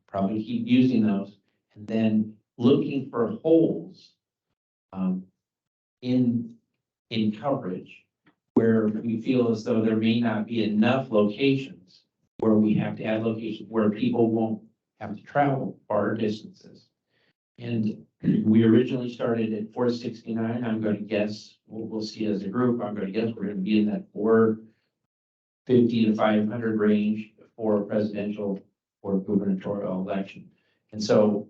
probably keep using those, and then looking for holes in coverage where we feel as though there may not be enough locations where we have to add locations where people won't have to travel far distances. And we originally started at 469. I'm going to guess, we'll see as a group, I'm going to guess we're going to be in that 450 to 500 range for presidential or gubernatorial election. And so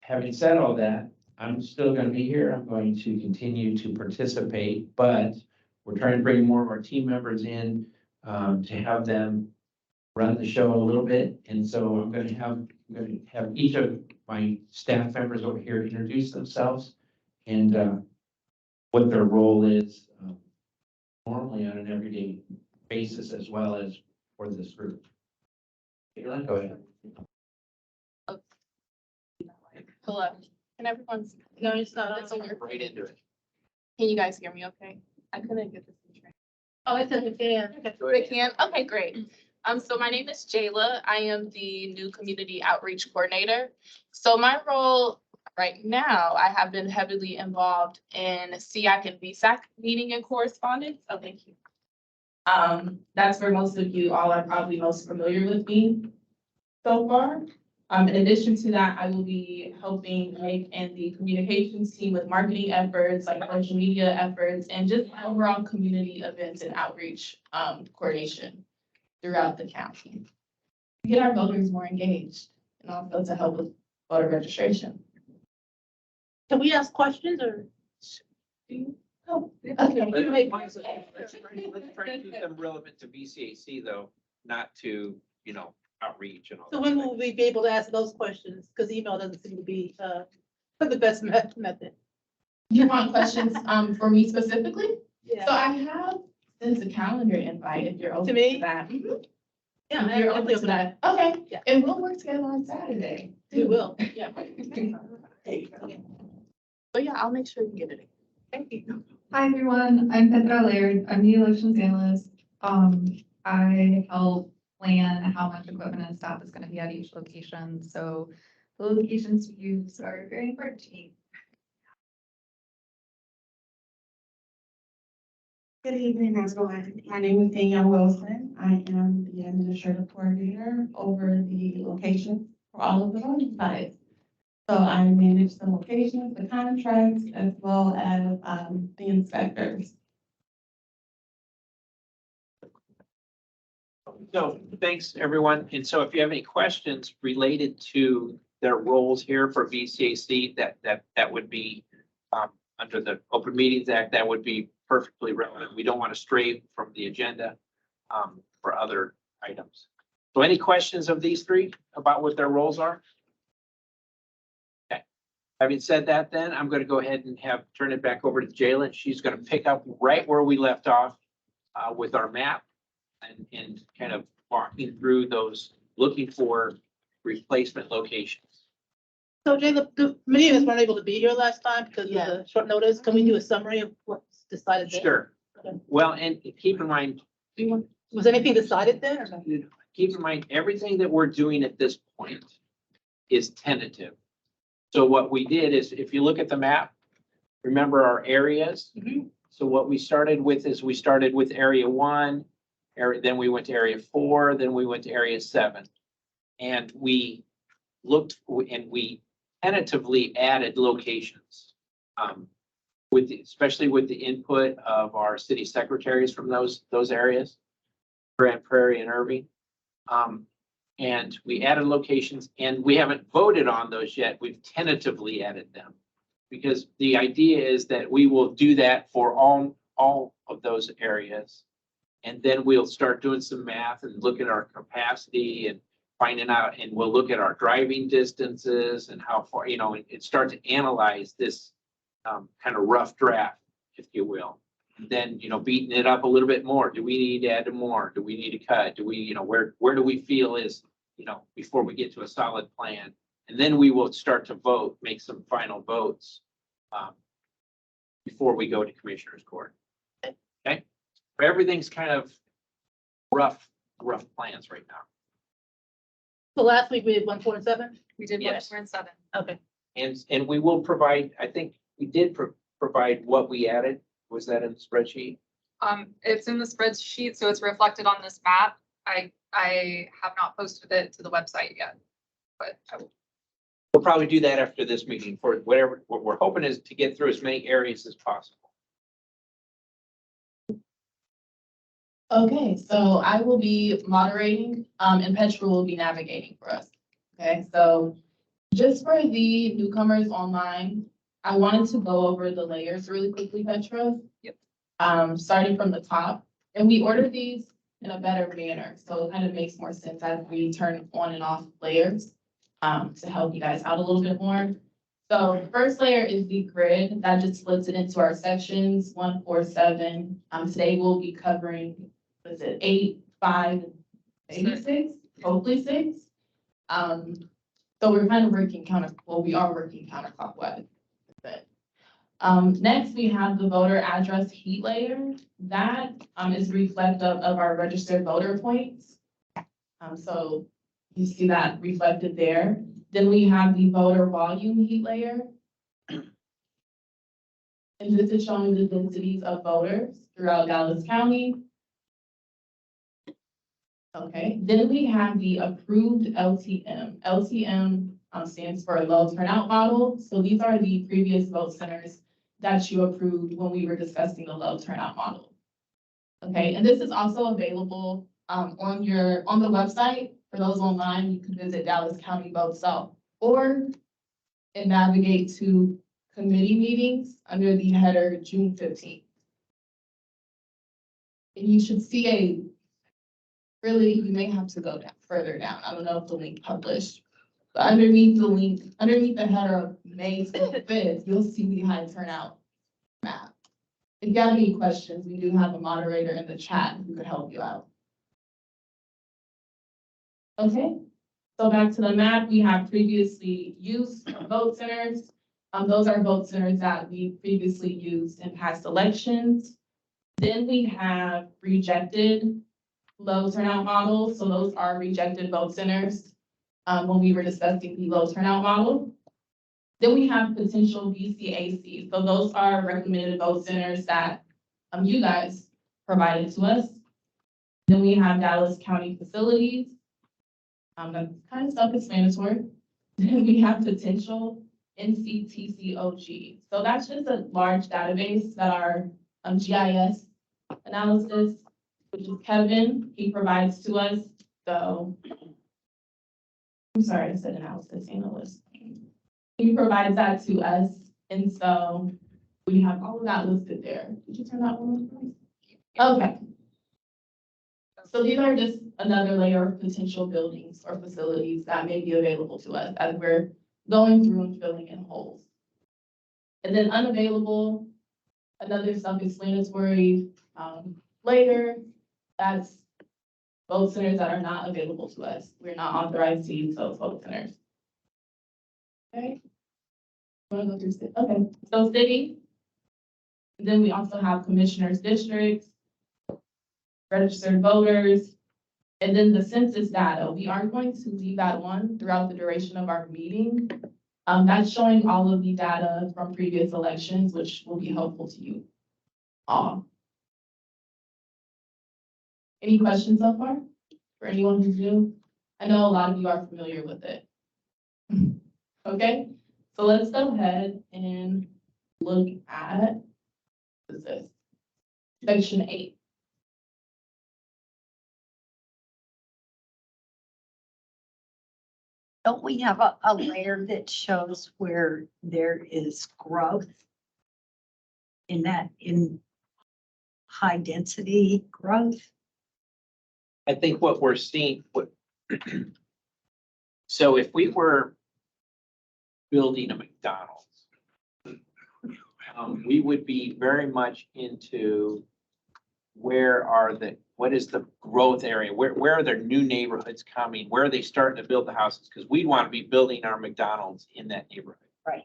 having said all that, I'm still going to be here. I'm going to continue to participate, but we're trying to bring more of our team members in to have them run the show a little bit. And so I'm going to have each of my staff members over here introduce themselves and what their role is normally on an everyday basis, as well as for this group. Kayla, go ahead. Hello. Can everyone see? No, it's not. It's over. Right into it. Can you guys hear me okay? I couldn't get this. Oh, it's a fan. They can? Okay, great. So my name is Jayla. I am the new community outreach coordinator. So my role right now, I have been heavily involved in VCAC and VCAC meeting and correspondence. Oh, thank you. That's where most of you all are probably most familiar with me so far. In addition to that, I will be helping Mike and the communications team with marketing efforts, like social media efforts, and just overall community events and outreach coordination throughout the county. To get our voters more engaged and also to help with voter registration. Can we ask questions or? Oh, okay. Let's try to keep them relevant to VCAC though, not to, outreach and all. So when will we be able to ask those questions? Because email doesn't seem to be the best method. You want questions for me specifically? Yeah. So I have sent a calendar invite if you're open To me? to that. Mhm. Yeah, If you're open to that. Okay, Yeah. and we'll work together on Saturday. We will, yeah. But yeah, I'll make sure you get it. Thank you. Hi, everyone. I'm Petra Laird. I'm the elections analyst. I help plan how much equipment and staff is going to be at each location. So the locations we use are very important to me. Good evening, everyone. My name is Danielle Wilson. I am the administrative coordinator over the locations for all of the voting sites. So I manage the locations, the contracts, as well as the inspectors. So thanks, everyone. And so if you have any questions related to their roles here for VCAC, that would be under the Open Meetings Act, that would be perfectly relevant. We don't want to stray from the agenda for other items. So any questions of these three about what their roles are? Okay. Having said that, then I'm going to go ahead and turn it back over to Jayla. She's going to pick up right where we left off with our map and kind of walking through those, looking for replacement locations. So Jay, many of us weren't able to be here last time because of Yeah. the short notice. Can we do a summary of what's decided there? Sure. Okay. Well, and keep in mind, Was anything decided there? or no? keep in mind, everything that we're doing at this point is tentative. So what we did is, if you look at the map, remember our areas. Mhm. So what we started with is we started with area 1, then we went to area 4, then we went to area 7. And we looked and we tentatively added locations. Especially with the input of our city secretaries from those areas, Grand Prairie and Irving. And we added locations, and we haven't voted on those yet. We've tentatively added them. Because the idea is that we will do that for all of those areas. And then we'll start doing some math and look at our capacity and finding out, and we'll look at our driving distances and how far, and start to analyze this kind of rough draft, if you will. And then, beating it up a little bit more. Do we need to add more? Do we need to cut? Do we, where do we feel is, before we get to a solid plan? And then we will start to vote, make some final votes before we go to Commissioner's Court. Okay? But everything's kind of rough plans right now. So last week we did 1, 4, and 7? We did Yes. 1, 4, and 7. Okay. And we will provide, I think we did provide what we added. Was that in the spreadsheet? It's in the spreadsheet, so it's reflected on this map. I have not posted it to the website yet, but I will. We'll probably do that after this meeting for whatever, what we're hoping is to get through as many areas as possible. Okay, so I will be moderating, and Petra will be navigating for us. Okay, so just for the newcomers online, I wanted to go over the layers really quickly, Petra. Yep. Starting from the top, and we ordered these in a better manner, so it kind of makes more sense as we turn on and off layers, to help you guys out a little bit more. So first layer is the grid that just splits it into our sections, 1, 4, 7. Today we'll be covering, what is it, 8, 5, maybe 6, hopefully 6. So we're kind of working we are working counterclockwise. But, next we have the voter address heat layer. That is reflective of our registered voter points. So you see that reflected there. Then we have the voter volume heat layer. And this is showing the densities of voters throughout Dallas County. Okay, then we have the approved LTM. LTM stands for low turnout model. So these are the previous vote centers that you approved when we were discussing the low turnout model. Okay, and this is also available on the website. For those online, you can visit Dallas County Vote Cell or navigate to committee meetings under the header June 15th. And you should see you may have to go further down. I don't know if the link published, but underneath the header of May 5th, you'll see the high turnout map. If you have any questions, we do have a moderator in the chat who could help you out. Okay, so back to the map, we have previously used vote centers. Those are vote centers that we previously used in past elections. Then we have rejected low turnout models. So those are rejected vote centers when we were discussing the low turnout model. Then we have potential VCAC. So those are recommended vote centers that you guys provided to us. Then we have Dallas County facilities. That's kind of self-explanatory. Then we have potential NCTCOG. So that's just a large database that our GIS analysis, which is Kevin, he provides to us. So I'm sorry, I said analysis, analyst. He provides that to us. And so we have all of that listed there. Did you turn that one on? Okay. So these are just another layer of potential buildings or facilities that may be available to us as we're going through and filling in holes. And then unavailable, another self-explanatory layer. That's vote centers that are not available to us. We're not authorized to use those vote centers. Okay. Want to go through city? Okay, so city. And then we also have commissioners' districts, registered voters, and then the census data. We are going to leave that on throughout the duration of our meeting. That's showing all of the data from previous elections, which will be helpful to you all. Any questions so far for anyone who's new? I know a lot of you are familiar with it. Okay, so let's go ahead and look at, what is this? Section 8. Don't we have a layer that shows where there is growth in high density growth? I think what we're seeing, so if we were building a McDonald's, we would be very much into what is the growth area? Where are there new neighborhoods coming? Where are they starting to build the houses? Because we'd want to be building our McDonald's in that neighborhood. Right.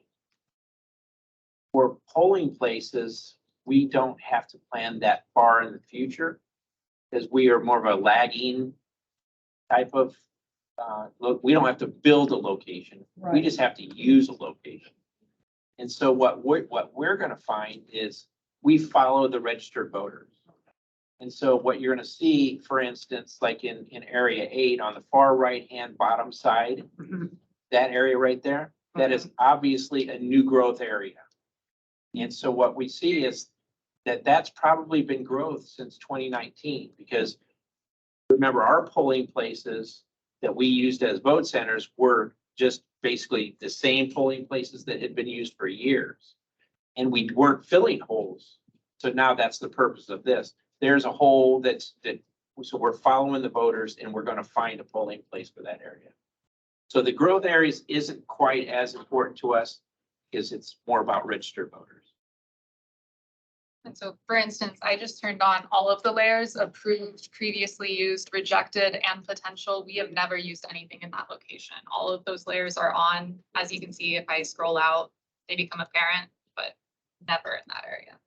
For polling places, we don't have to plan that far in the future because we are more of a lagging type of look, we don't have to build a location. We Right. just have to use a location. And so what we're gonna find is we follow the registered voters. And so what you're gonna see, for instance, like in area 8 on the far right-hand bottom side, that area right there, that is obviously a new growth area. And so what we see is that that's probably been growth since 2019, because remember, our polling places that we used as vote centers were just basically the same polling places that had been used for years. And we weren't filling holes. So now that's the purpose of this. There's a hole so we're following the voters and we're going to find a polling place for that area. So the growth areas isn't quite as important to us because it's more about registered voters. And so, for instance, I just turned on all of the layers: approved, previously used, rejected, and potential. We have never used anything in that location. All of those layers are on. As you can see, if I scroll out, they become apparent, but never in that area.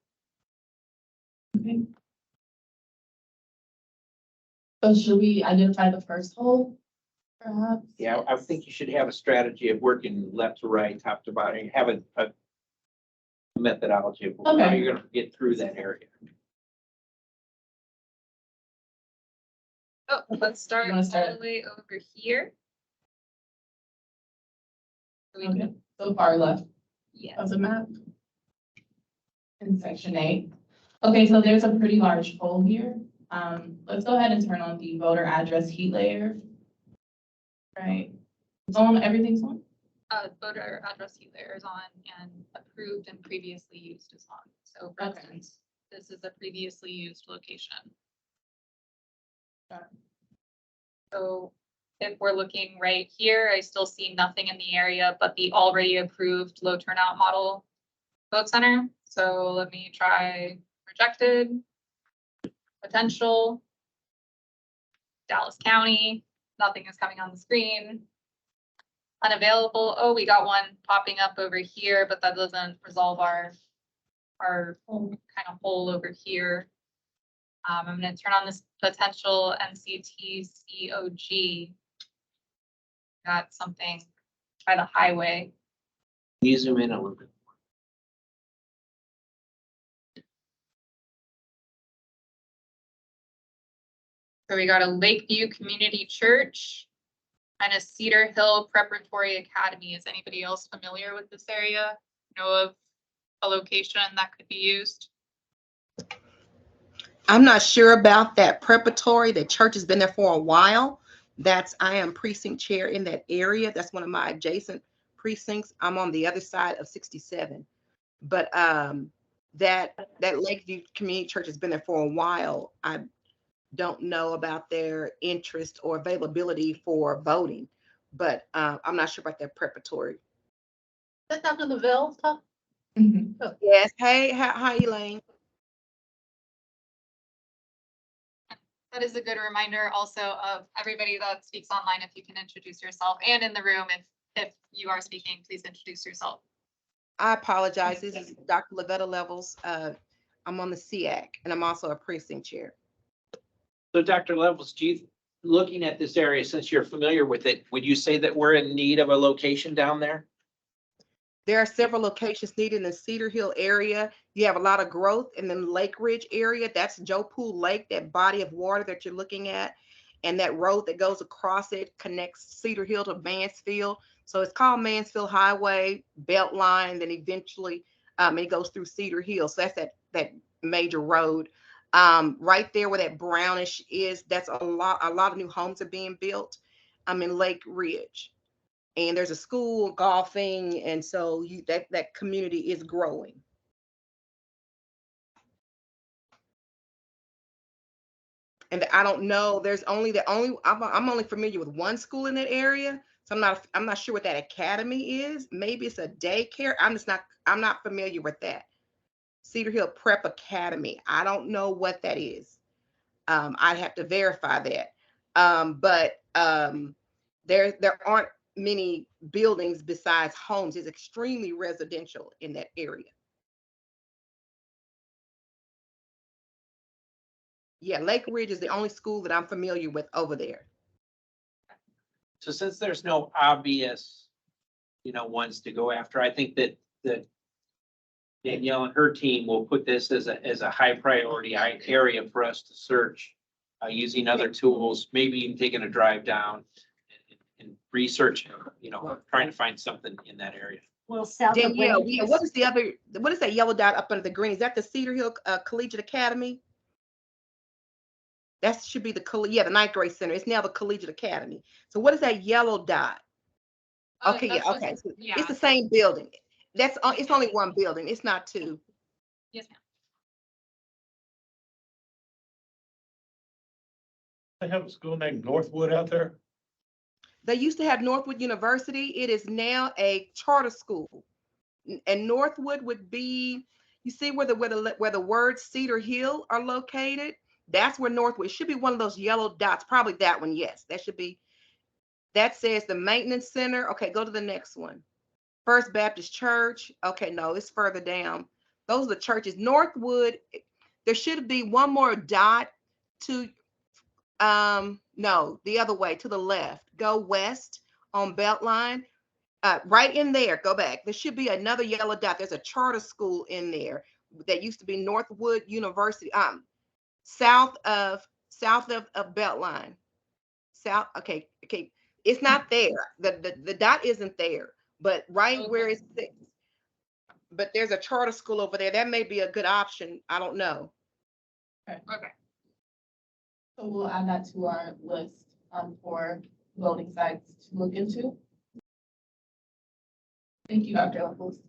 So should we identify the first hole, perhaps? Yeah, I think you should have a strategy of working left to right, top to bottom, have a methodology of how Okay. you're gonna get through that area. Oh, let's start You wanna start? all the way over here. So we Okay, can, so far left yeah. of the map. In section 8. Okay, so there's a pretty large hole here. Let's go ahead and turn on the voter address heat layer. Right, it's on, everything's on? Voter address heat layer is on, and approved and previously used is on. So for Okay. instance, this is a previously used location. Got So if we're looking right here, I still see nothing in the area but the already approved low turnout model vote center. So let me try rejected, potential, Dallas County, nothing is coming on the screen. Unavailable, oh, we got one popping up over here, but that doesn't resolve our kind of hole over here. I'm gonna turn on this potential NCT COG. Got something by the highway. Can you zoom in a little bit? So we got a Lakeview Community Church and a Cedar Hill Preparatory Academy. Is anybody else familiar with this area? Know of a location that could be used? I'm not sure about that preparatory. The church has been there for a while. I am precinct chair in that area. That's one of my adjacent precincts. I'm on the other side of 67. But that Lakeview Community Church has been there for a while. I don't know about their interest or availability for voting, but I'm not sure about their preparatory. That's Dr. Lavelle talk. Mhm. Yes. Hey, hi, Elaine. That is a good reminder also of everybody that speaks online, if you can introduce yourself, and in the room, if you are speaking, please introduce yourself. I apologize. This is Dr. Lavetta Levels. I'm on the VCAC, and I'm also a precinct chair. So Dr. Levels, looking at this area, since you're familiar with it, would you say that we're in need of a location down there? There are several locations needed in the Cedar Hill area. You have a lot of growth in the Lake Ridge area. That's Joe Pool Lake, that body of water that you're looking at. And that road that goes across it connects Cedar Hill to Mansfield. So it's called Mansfield Highway, Beltline, then eventually it goes through Cedar Hill. So that's that major road. Right there where that brownish is, that's a lot of new homes are being built. In Lake Ridge. And there's a school, golfing, and so that community is growing. And I don't know, I'm only familiar with one school in that area, so I'm not sure what that academy is. Maybe it's a daycare. I'm not familiar with that. Cedar Hill Prep Academy. I don't know what that is. I'd have to verify that. But there aren't many buildings besides homes. It's extremely residential in that area. Yeah, Lake Ridge is the only school that I'm familiar with over there. So since there's no obvious, ones to go after, I think that Danielle and her team will put this as a high priority area for us to search, using other tools, maybe even taking a drive down and research, trying to find something in that area. Well, south of Danielle, Lincoln. what is what is that yellow dot up under the green? Is that the Cedar Hill Collegiate Academy? That should be the ninth grade center. It's now the Collegiate Academy. So what is that yellow dot? Okay, yeah, That's okay. just- So yeah. it's the same building. It's only one building. It's not two. Yes, ma'am. They have a school named Northwood out there. They used to have Northwood University. It is now a charter school. And Northwood would be, you see where the words Cedar Hill are located? That's where Northwood, it should be one of those yellow dots, probably that one, yes. That should be, that says the maintenance center. Okay, go to the next one. First Baptist Church. Okay, no, it's further down. Those are the churches. Northwood, there should be one more dot to, no, the other way, to the left. Go west on Beltline. Right in there, go back. There should be another yellow dot. There's a charter school in there that used to be Northwood University. South of Beltline. South. Okay. It's not there. The dot isn't there, but right where it's. But there's a charter school over there. That may be a good option. I don't know. Okay. So we'll add that to our list, for voting sites to look into. Thank you, Dr. Levels.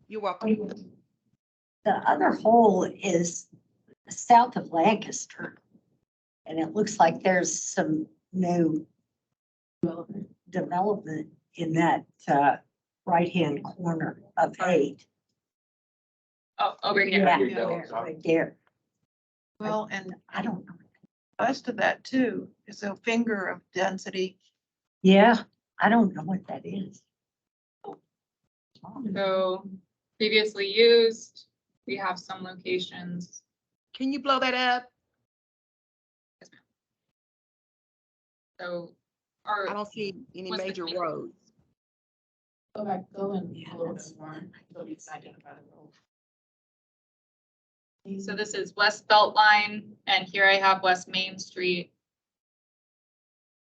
You're welcome. The other hole is south of Lancaster. And it looks like there's some new development in that right-hand corner of 8. Oh, over here. Yeah, Here you go. there, right there. Well, and I don't know. west of that too is a finger of density. Yeah, I don't know what that is. So previously used, we have some locations. Can you blow that up? So I our, don't see any What's the major finger? roads. Go back, go in Yeah, a little bit that's- more, so we can identify the role. so this is West Beltline, and here I have West Main Street.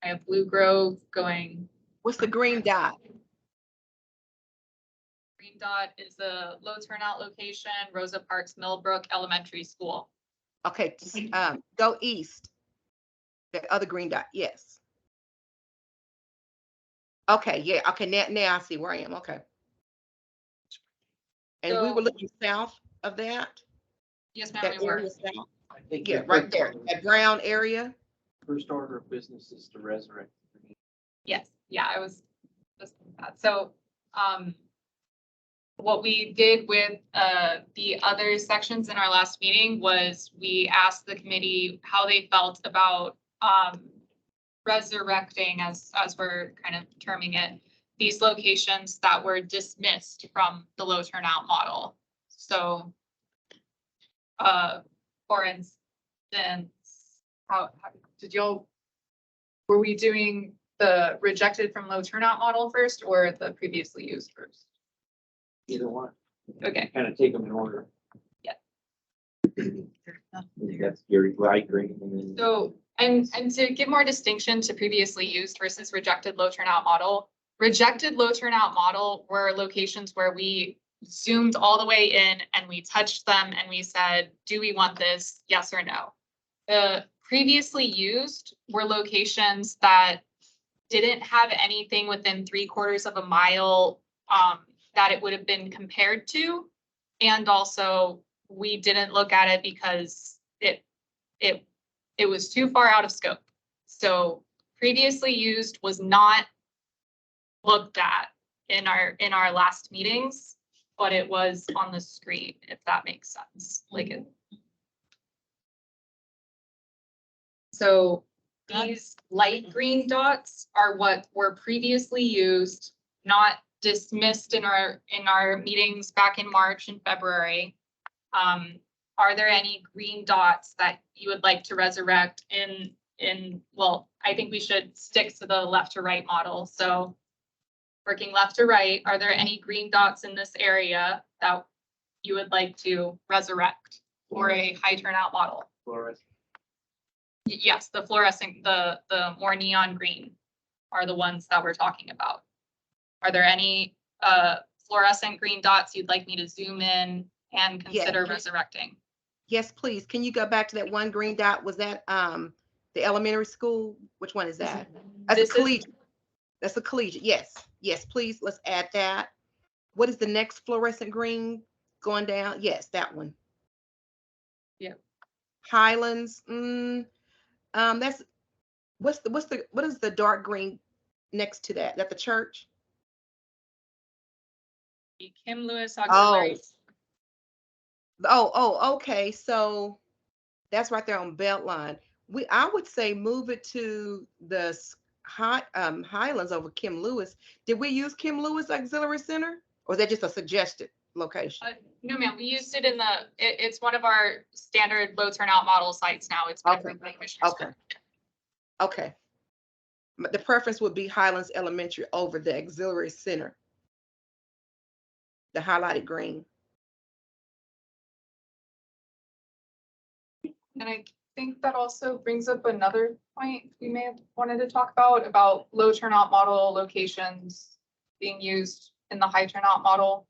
I have Blue Grove going. What's the green dot? Green dot is the low turnout location, Rosa Parks Millbrook Elementary School. Okay, go east. The other green dot, yes. Okay, yeah, okay, now I see where I am, okay. And we So- were looking south of that? Yes, ma'am, That we were. area south? I think Yeah, the right first there, order- that brown area. First order of business is to resurrect. Yes, yeah, I was just that. So, what we did with, the other sections in our last meeting was we asked the committee how they felt about, resurrecting, as we're kind of terming it, these locations that were dismissed from the low turnout model. So, for instance, how did y'all, were we doing the rejected from low turnout model first or the previously used first? Either one. Okay, Kind of take them in order. Yeah. That's your light green and then. so, and to give more distinction to previously used versus rejected low turnout model, rejected low turnout model were locations where we zoomed all the way in and we touched them and we said, do we want this? Yes or no? The previously used were locations that didn't have anything within 3/4 of a mile that it would have been compared to. And also, we didn't look at it because it was too far out of scope. So previously used was not looked at in our last meetings, but it was on the screen, if that makes sense. Like it. So these light green dots are what were previously used, not dismissed in our meetings back in March and February. Are there any green dots that you would like to resurrect in well, I think we should stick to the left to right model. So working left to right, are there any green dots in this area that you would like to resurrect for a high turnout model? Fluorescent. Yes, the fluorescent, the more neon green are the ones that we're talking about. Are there any fluorescent green dots you'd like me to zoom in and consider resurrecting? Yes, please. Can you go back to that one green dot? Was that the elementary school? Which one is that? That's a collegiate. That's a collegiate. Yes, yes, please. Let's add that. What is the next fluorescent green going down? Yes, that one. Yep. Highlands. That's what is the dark green next to that? That the church? Kim Lewis Auxiliary. Okay. So that's right there on Beltline. I would say move it to the Highlands over Kim Lewis. Did we use Kim Lewis Auxiliary Center, or is that just a suggested location? No, ma'am, we used it in it's one of our standard low turnout model sites now. It's been approved by commissioners. Okay. But the preference would be Highlands Elementary over the Auxiliary Center. The highlighted green. And I think that also brings up another point we may have wanted to talk about low turnout model locations being used in the high turnout model.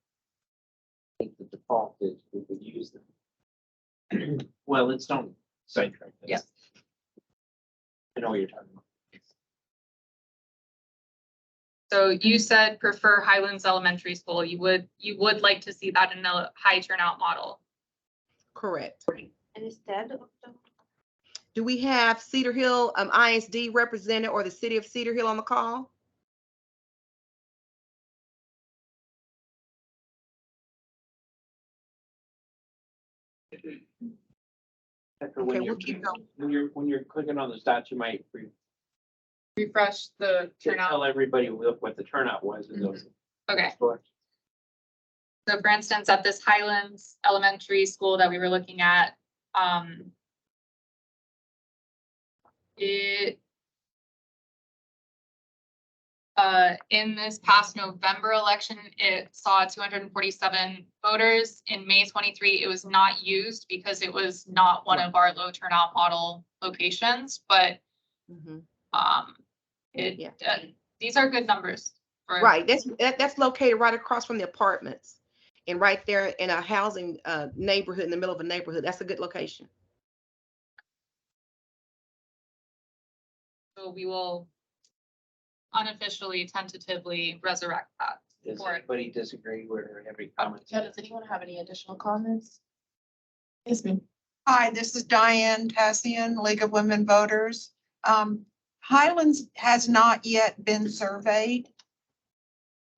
I think the default is we would use them. Well, let's don't sidetrack this. Yes. I know what you're talking about. So you said prefer Highlands Elementary School. You would like to see that in a high turnout model. Correct. And instead of Do we have Cedar Hill ISD represented or the city of Cedar Hill on the call? When Okay, we'll keep going. when you're clicking on those dots, you might Refresh the turnout. tell everybody what the turnout was in those. Okay. So for instance, at this Highlands Elementary School that we were looking at, in this past November election, it saw 247 voters. In May 23, it was not used because it was not one of our low turnout model locations, but these are good numbers. Right, that's located right across from the apartments and right there in a housing neighborhood, in the middle of a neighborhood. That's a good location. So we will unofficially, tentatively resurrect that. Does anybody disagree or have any comments? Does anyone have any additional comments? Yes, ma'am. Hi, this is Diane Tassian, League of Women Voters. Highlands has not yet been surveyed.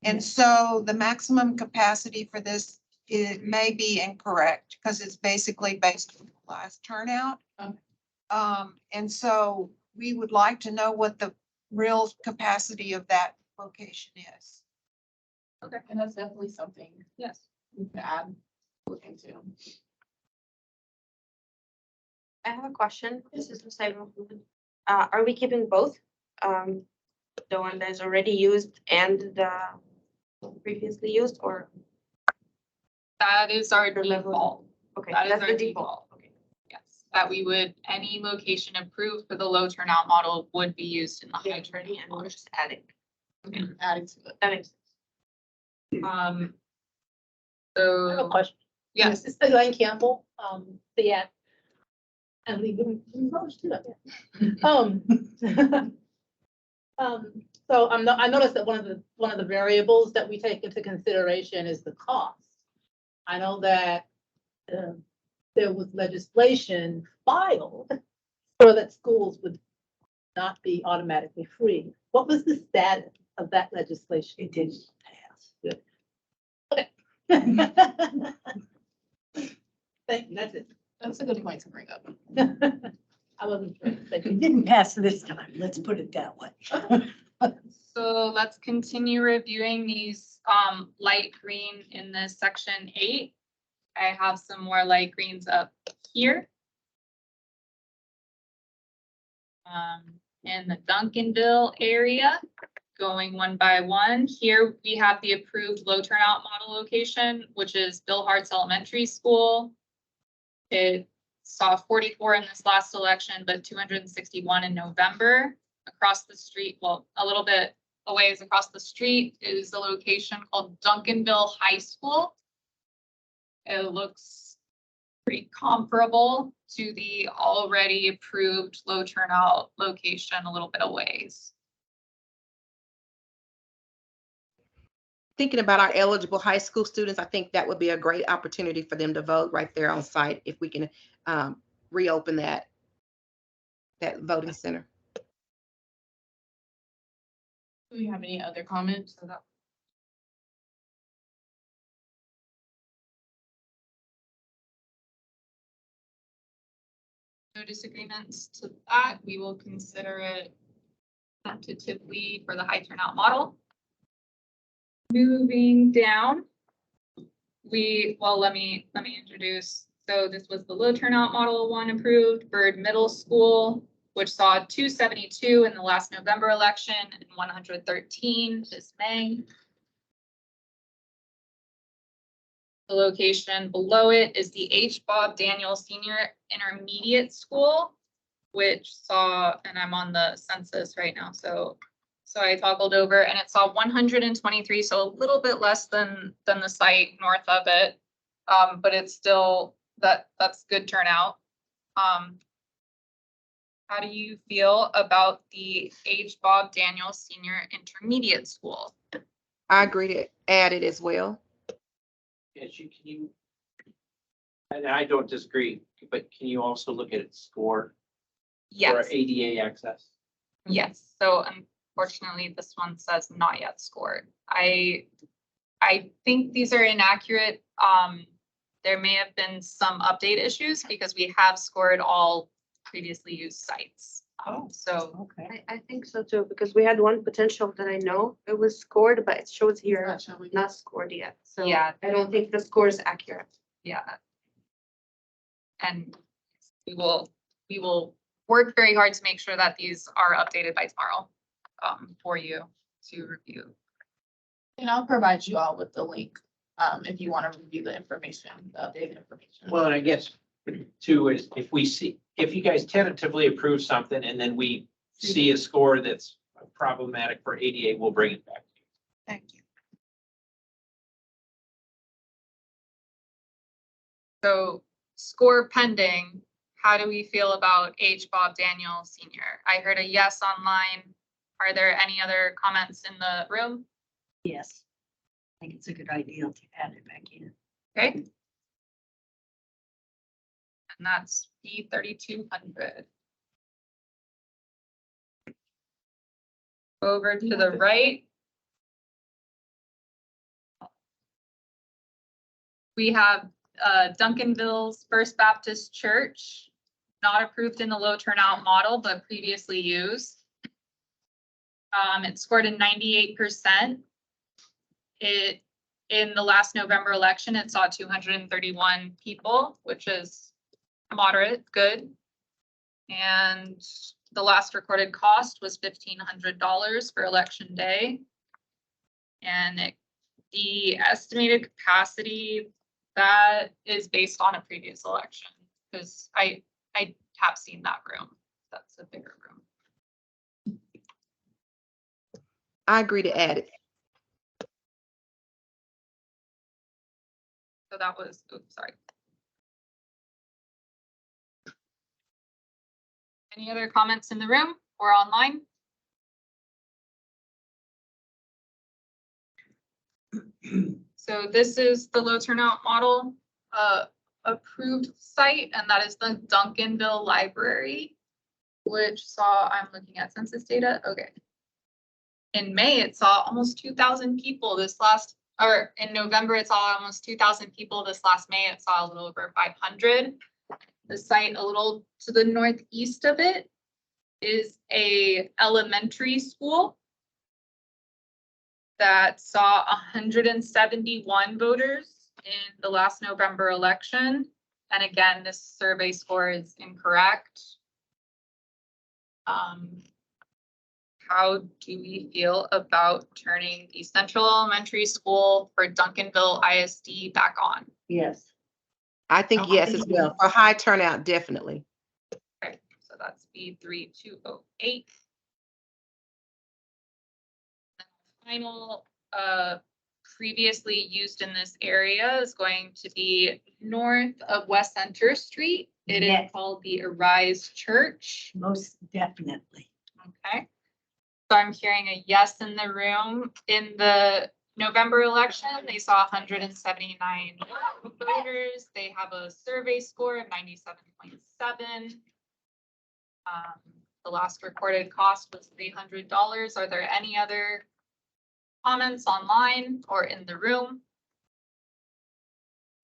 And so the maximum capacity for this, it may be incorrect because it's basically based on the last turnout. And so we would like to know what the real capacity of that location is. Okay, and that's definitely something, Yes. we can add, look into. I have a question. This is the same. Are we keeping both? The one that's already used and the previously used, or? That is our The level. default. Okay, That is that's our the default. default. Okay. Yes, that we would, any location approved for the low turnout model would be used in the high Yeah, turnout and we're model. just adding. Adding to it. That makes sense. I have a So, question. yes, This is Elaine Campbell, yeah. And we voters too, so I noticed that one of the variables that we take into consideration is the cost. I know that there was legislation filed so that schools would not be automatically free. What was the status of that legislation? It didn't pass. Good. Okay. Thank you, that's it. That's a good point to bring up. I wasn't sure. Thank you. It didn't pass this time, let's put it that way. so let's continue reviewing these light green in this section 8. I have some more light greens up here. In the Duncanville area, going one by one. Here we have the approved low turnout model location, which is Bill Hart's Elementary School. It saw 44 in this last election, but 261 in November. Across the street, well, a little bit a ways across the street is a location called Duncanville High School. It looks pretty comparable to the already approved low turnout location a little bit of ways. Thinking about our eligible high school students, I think that would be a great opportunity for them to vote right there on site if we can reopen that voting center. Do we have any other comments? No disagreements to that. We will consider it tentatively for the high turnout model. Moving down, let me introduce. So this was the low turnout model one approved, Bird Middle School, which saw 272 in the last November election and 113 this May. The location below it is the H. Bob Daniel Senior Intermediate School, which saw, and I'm on the census right now, so I toggled over and it saw 123, so a little bit less than the site north of it, but it's still, that's good turnout. How do you feel about the H. Bob Daniel Senior Intermediate School? I agree to add it as well. Can you, and I don't disagree, but can you also look at its score for Yes, ADA access? yes. So unfortunately, this one says not yet scored. I think these are inaccurate. There may have been some update issues because we have scored all previously used sites. So Okay. I think so too, because we had one potential that I know it was scored, but it shows here not scored yet. So yeah, I don't think the score is accurate. yeah. And we will work very hard to make sure that these are updated by tomorrow for you to review. And I'll provide you all with the link, if you want to review the information, the updated information. Well, and I guess too is if you guys tentatively approve something and then we see a score that's problematic for ADA, we'll bring it back to you. Thank you. So score pending, how do we feel about H. Bob Daniel Senior? I heard a yes online. Are there any other comments in the room? Yes. I think it's a good idea to add it back in. Okay. And that's B 3200. Over to the right. We have Duncanville's First Baptist Church, not approved in the low turnout model, but previously used. It scored a 98%. In the last November election, it saw 231 people, which is moderate, good. And the last recorded cost was $1,500 for election day. And the estimated capacity, that is based on a previous election, because I have seen that room. That's a bigger room. I agree to add it. So that was, oops, sorry. Any other comments in the room or online? So this is the low turnout model approved site, and that is the Duncanville Library, which saw, I'm looking at census data. Okay. In May, it saw almost 2,000 people this last, or in November, it saw almost 2,000 people. This last May, it saw a little over 500. The site a little to the northeast of it is a elementary school that saw 171 voters in the last November election. And again, this survey score is incorrect. How do we feel about turning the Central Elementary School for Duncanville ISD back on? Yes. I think yes as well. For high turnout, definitely. Okay, so that's B3208. Final, previously used in this area is going to be north of West Center Street. It is Yes. called the Arise Church. Most definitely. Okay. So I'm hearing a yes in the room. In the November election, they saw 179 voters. They have a survey score of 97.7. The last recorded cost was $300. Are there any other comments online or in the room?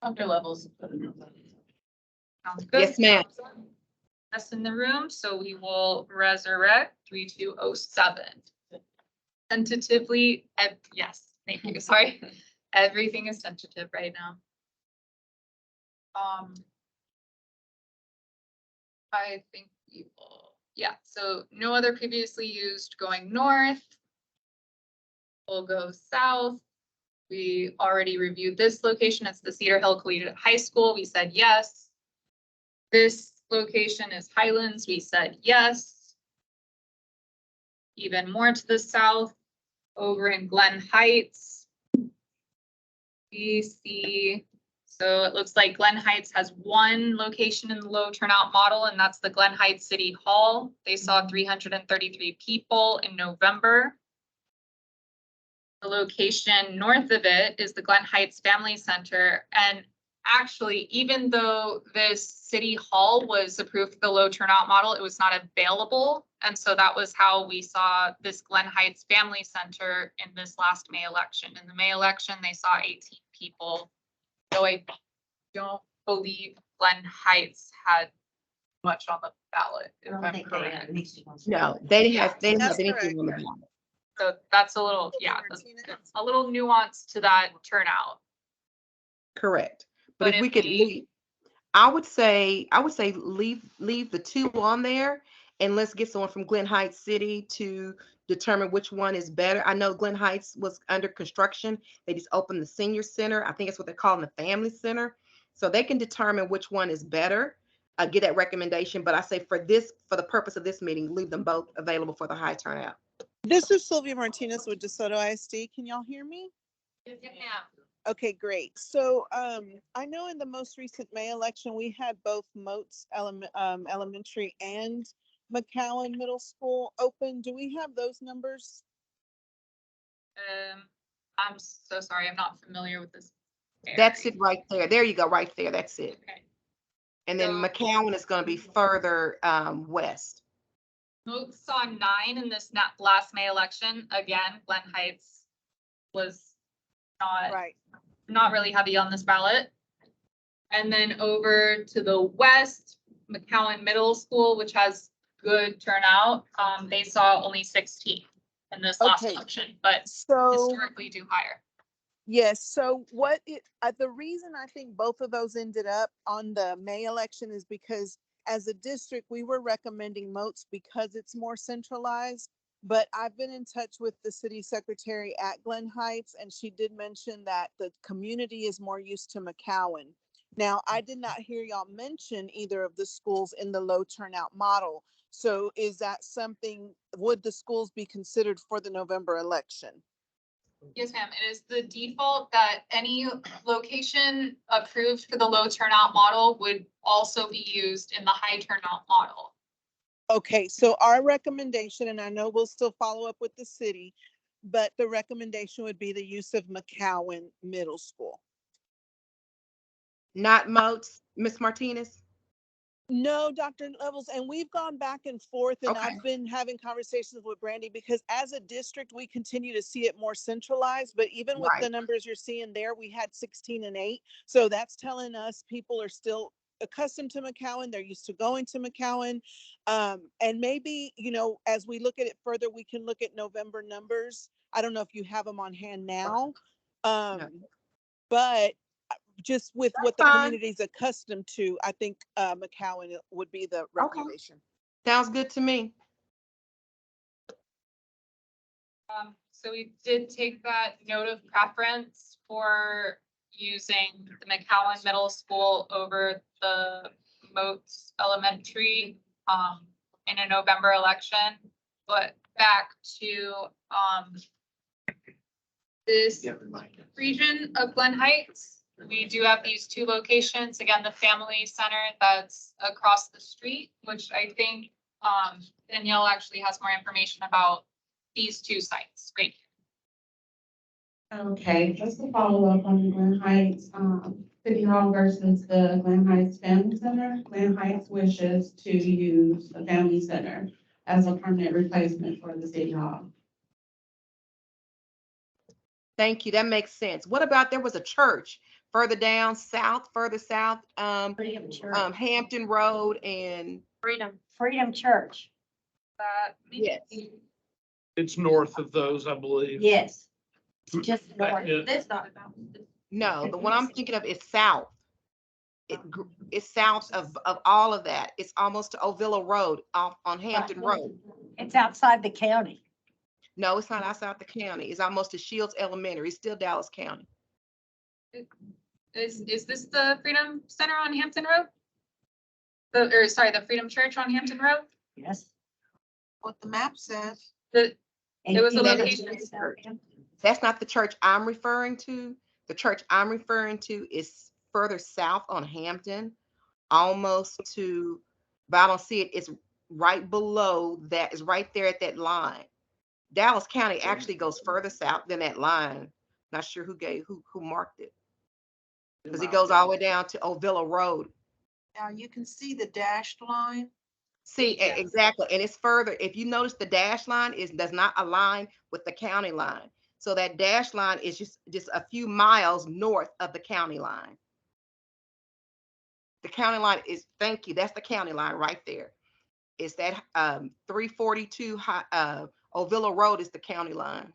Under levels. Sounds good. Yes, ma'am. That's in the room, so we will resurrect 3207. Tentatively, yes, thank you, sorry. Everything is tentative right now. I think we will, yeah, so no other previously used going north. We'll go south. We already reviewed this location. It's the Cedar Hill Collegiate High School. We said yes. This location is Highlands. We said yes. Even more to the south, over in Glen Heights. We see, so it looks like Glen Heights has one location in the low turnout model, and that's the Glen Heights City Hall. They saw 333 people in November. The location north of it is the Glen Heights Family Center. And actually, even though this city hall was approved for the low turnout model, it was not available. And so that was how we saw this Glen Heights Family Center in this last May election. In the May election, they saw 18 people. So I don't believe Glen Heights had much on the ballot, if I'm correct. No, they didn't have, they didn't That's have anything correct. on the ballot. So that's a little, yeah, that's a little nuance to that turnout. Correct. But But if we if could we- leave, I would say leave the two on there and let's get someone from Glen Heights City to determine which one is better. I know Glen Heights was under construction. They just opened the senior center. I think it's what they're calling the family center. So they can determine which one is better, get that recommendation. But I say for the purpose of this meeting, leave them both available for the high turnout. This is Sylvia Martinez with DeSoto ISD. Can y'all hear me? Yeah. Okay, great. So I know in the most recent May election, we had both Moats Elementary and McCowan Middle School open. Do we have those numbers? I'm so sorry, I'm not familiar with this. That's area. it right there. There you go, right there. That's it. Okay. And then So- McCowan is going to be further west. Moats saw 9 in this last May election. Again, Glen Heights was Right. not really heavy on this ballot. And then over to the west, McCowan Middle School, which has good turnout, they saw only 16 in this last Okay. election, but So historically do higher. yes, so the reason I think both of those ended up on the May election is because as a district, we were recommending Moats because it's more centralized. But I've been in touch with the city secretary at Glen Heights, and she did mention that the community is more used to McCowan. Now, I did not hear y'all mention either of the schools in the low turnout model. So is that something, would the schools be considered for the November election? Yes, ma'am. It is the default that any location approved for the low turnout model would also be used in the high turnout model. Okay, so our recommendation, and I know we'll still follow up with the city, but the recommendation would be the use of McCowan Middle School. Not Moats, Miss Martinez? No, Dr. Levels, and we've gone back and forth, and Okay. I've been having conversations with Brandy because as a district, we continue to see it more centralized, but even with the Right. numbers you're seeing there, we had 16 and 8. So that's telling us people are still accustomed to McCowan. They're used to going to McCowan. And maybe, as we look at it further, we can look at November numbers. I don't know if you have them on hand now. But just with what the fine. community is accustomed to, I think McCowan would be the recommendation. Sounds good to me. So we did take that note of preference for using the McCowan Middle School over the Moats Elementary in a November election. But back to this Yeah, remind us. region of Glen Heights, we do have these two locations. Again, the family center that's across the street, which I think Danielle actually has more information about these two sites, right? Okay, just to follow up on the Glen Heights, City Hall versus the Glen Heights Family Center. Glen Heights wishes to use the Family Center as a permanent replacement for the City Hall. Thank you. That makes sense. What about, there was a church further down south, further south, Freedom Church. Hampton Road and Freedom Church. yes. It's north of those, I believe. Yes. Just north. Yeah. This not. No, the one I'm thinking of is south. It's south of all of that. It's almost to Ovilla Road off on Hampton Road. It's outside the county. No, it's not outside the county. It's almost to Shields Elementary. It's still Dallas County. Is this the Freedom Center on Hampton Road? The Freedom Church on Hampton Road? Yes. What the map says. It was a And location. That's not the church I'm referring to. The church I'm referring to is further south on Hampton, almost to, but I don't see it. It's right below that. It's right there at that line. Dallas County actually goes further south than that line. Not sure who marked it. Because it goes all the way down to Ovilla Road. Now you can see the dashed line. See, exactly. And it's further. If you notice, the dash line does not align with the county line. So that dash line is just a few miles north of the county line. The county line is, thank you, that's the county line right there. It's that 342 Ovilla Road is the county line.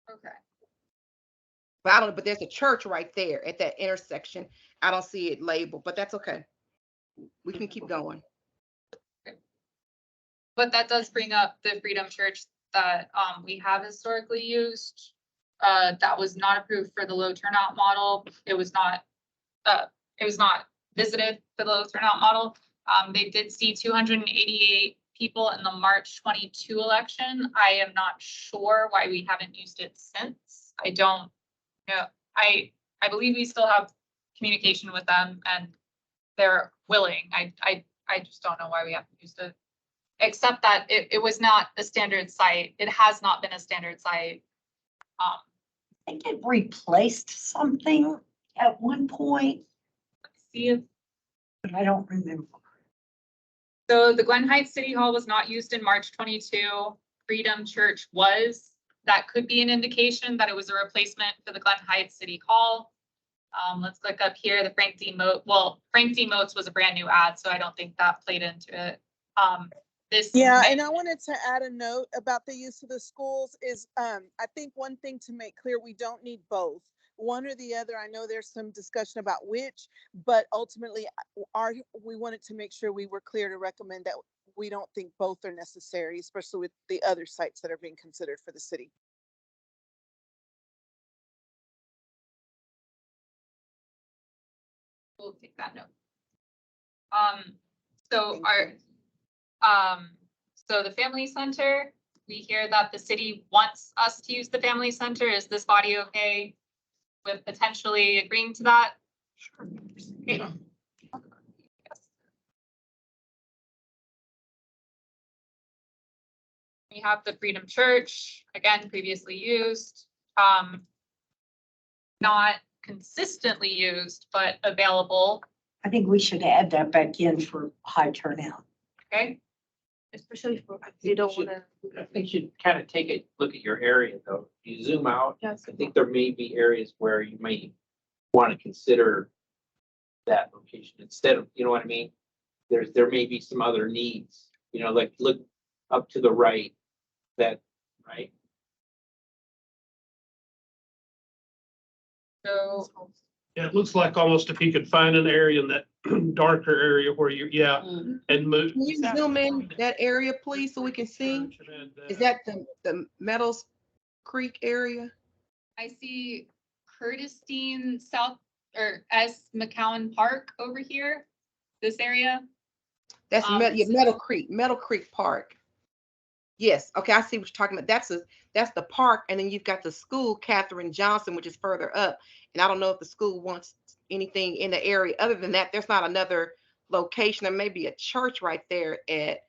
Okay. But there's a church right there at that intersection. I don't see it labeled, but that's okay. We can keep going. But that does bring up the Freedom Church that we have historically used. That was not approved for the low turnout model. It was not visited for the low turnout model. They did see 288 people in the March 22 election. I am not sure why we haven't used it since. I don't know. I believe we still have communication with them and they're willing. I just don't know why we haven't used it. Except that it was not a standard site. It has not been a standard site. I think it replaced something at one point. Let's see if. I don't remember. So the Glen Heights City Hall was not used in March 22. Freedom Church was. That could be an indication that it was a replacement for the Glen Heights City Hall. Let's click up here. The Frank D. Moats. Well, Frank D. Moats was a brand new ad, so I don't think that played into it. Yeah, and I wanted to add a note about the use of the schools is, I think one thing to make clear, we don't need both. One or the other. I know there's some discussion about which, but ultimately we wanted to make sure we were clear to recommend that we don't think both are necessary, especially with the other sites that are being considered for the city. We'll take that note. So the family center, we hear that the city wants us to use the family center. Is this body okay with potentially agreeing to that? Sure. Okay. We have the Freedom Church, again, previously used, not consistently used, but available. I think we should add that back in for high turnout. Okay. Especially for, you don't want to. I think you kind of take a look at your area though. You zoom out. Yes. I think there may be areas where you may want to consider that location instead of, you know what I mean? There may be some other needs, you know, like look up to the right, right? So Yeah, it looks like almost if you could find an area in that darker area where you, yeah, and move. Can you zoom in that area, please, so we can see? Is that the Meadows Creek area? I see Curtis Dean South or S. McCowan Park over here, this area. That's Meadow Creek Park. Yes, okay, I see what you're talking about. That's the park, and then you've got the school, Katherine Johnson, which is further up. And I don't know if the school wants anything in the area. Other than that, there's not another location. There may be a church right there at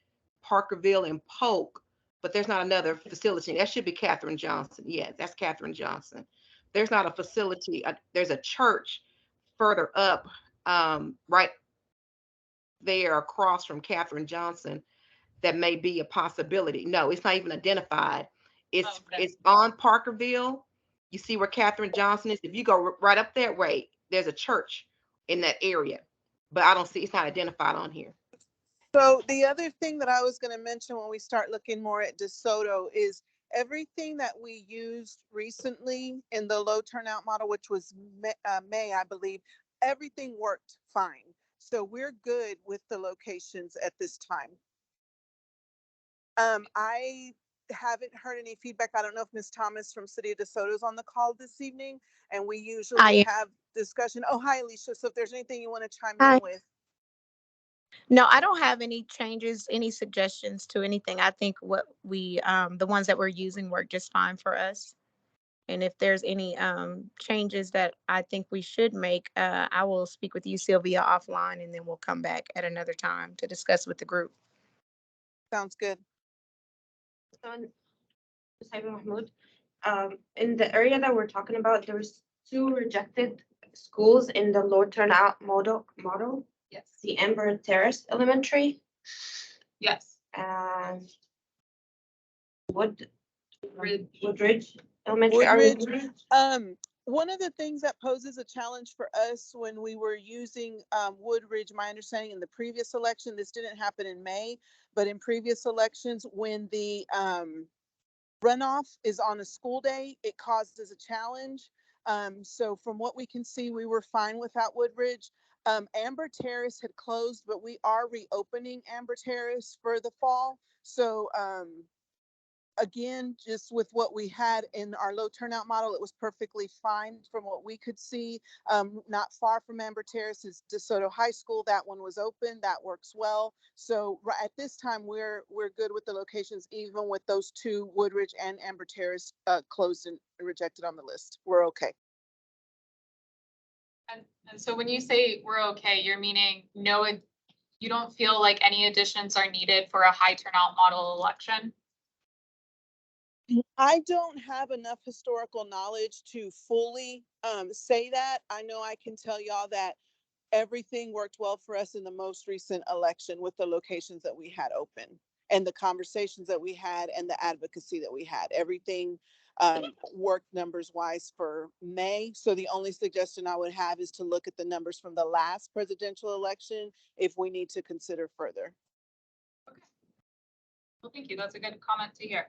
Parkerville and Polk, but there's not another facility. That should be Katherine Johnson. Yeah, that's Katherine Johnson. There's not a facility. There's a church further up, right there across from Katherine Johnson. That may be a possibility. No, it's not even identified. It's on Parkerville. You see where Katherine Johnson is. If you go right up that way, there's a church in that area, but I don't see, it's not identified on here. So the other thing that I was going to mention when we start looking more at DeSoto is everything that we used recently in the low turnout model, which was May, I believe, everything worked fine. So we're good with the locations at this time. I haven't heard any feedback. I don't know if Ms. Thomas from City of DeSoto is on the call this evening, and we usually have discussion. Oh, hi, Alicia. So if there's anything you want to chime in with. No, I don't have any changes, any suggestions to anything. I think what we, the ones that we're using work just fine for us. And if there's any changes that I think we should make, I will speak with you, Sylvia, offline, and then we'll come back at another time to discuss with the group. Sounds good. Mahmoud, in the area that we're talking about, there's 2 rejected schools in the low turnout model. Yes. The Amber Terrace Elementary. Yes. And Woodridge Elementary. Woodridge. One of the things that poses a challenge for us when we were using Woodridge, my understanding in the previous election, this didn't happen in May, but in previous elections, when the runoff is on a school day, it causes a challenge. So from what we can see, we were fine without Woodridge. Amber Terrace had closed, but we are reopening Amber Terrace for the fall. So again, just with what we had in our low turnout model, it was perfectly fine from what we could see. Not far from Amber Terrace is DeSoto High School. That one was open. That works well. So at this time, we're good with the locations, even with those 2, Woodridge and Amber Terrace, closed and rejected on the list. We're okay. And so when you say we're okay, you're meaning no, you don't feel like any additions are needed for a high turnout model election? I don't have enough historical knowledge to fully say that. I know I can tell y'all that everything worked well for us in the most recent election with the locations that we had open and the conversations that we had and the advocacy that we had. Everything worked numbers wise for May. So the only suggestion I would have is to look at the numbers from the last presidential election if we need to consider further. Okay. Well, thank you. That's a good comment to hear.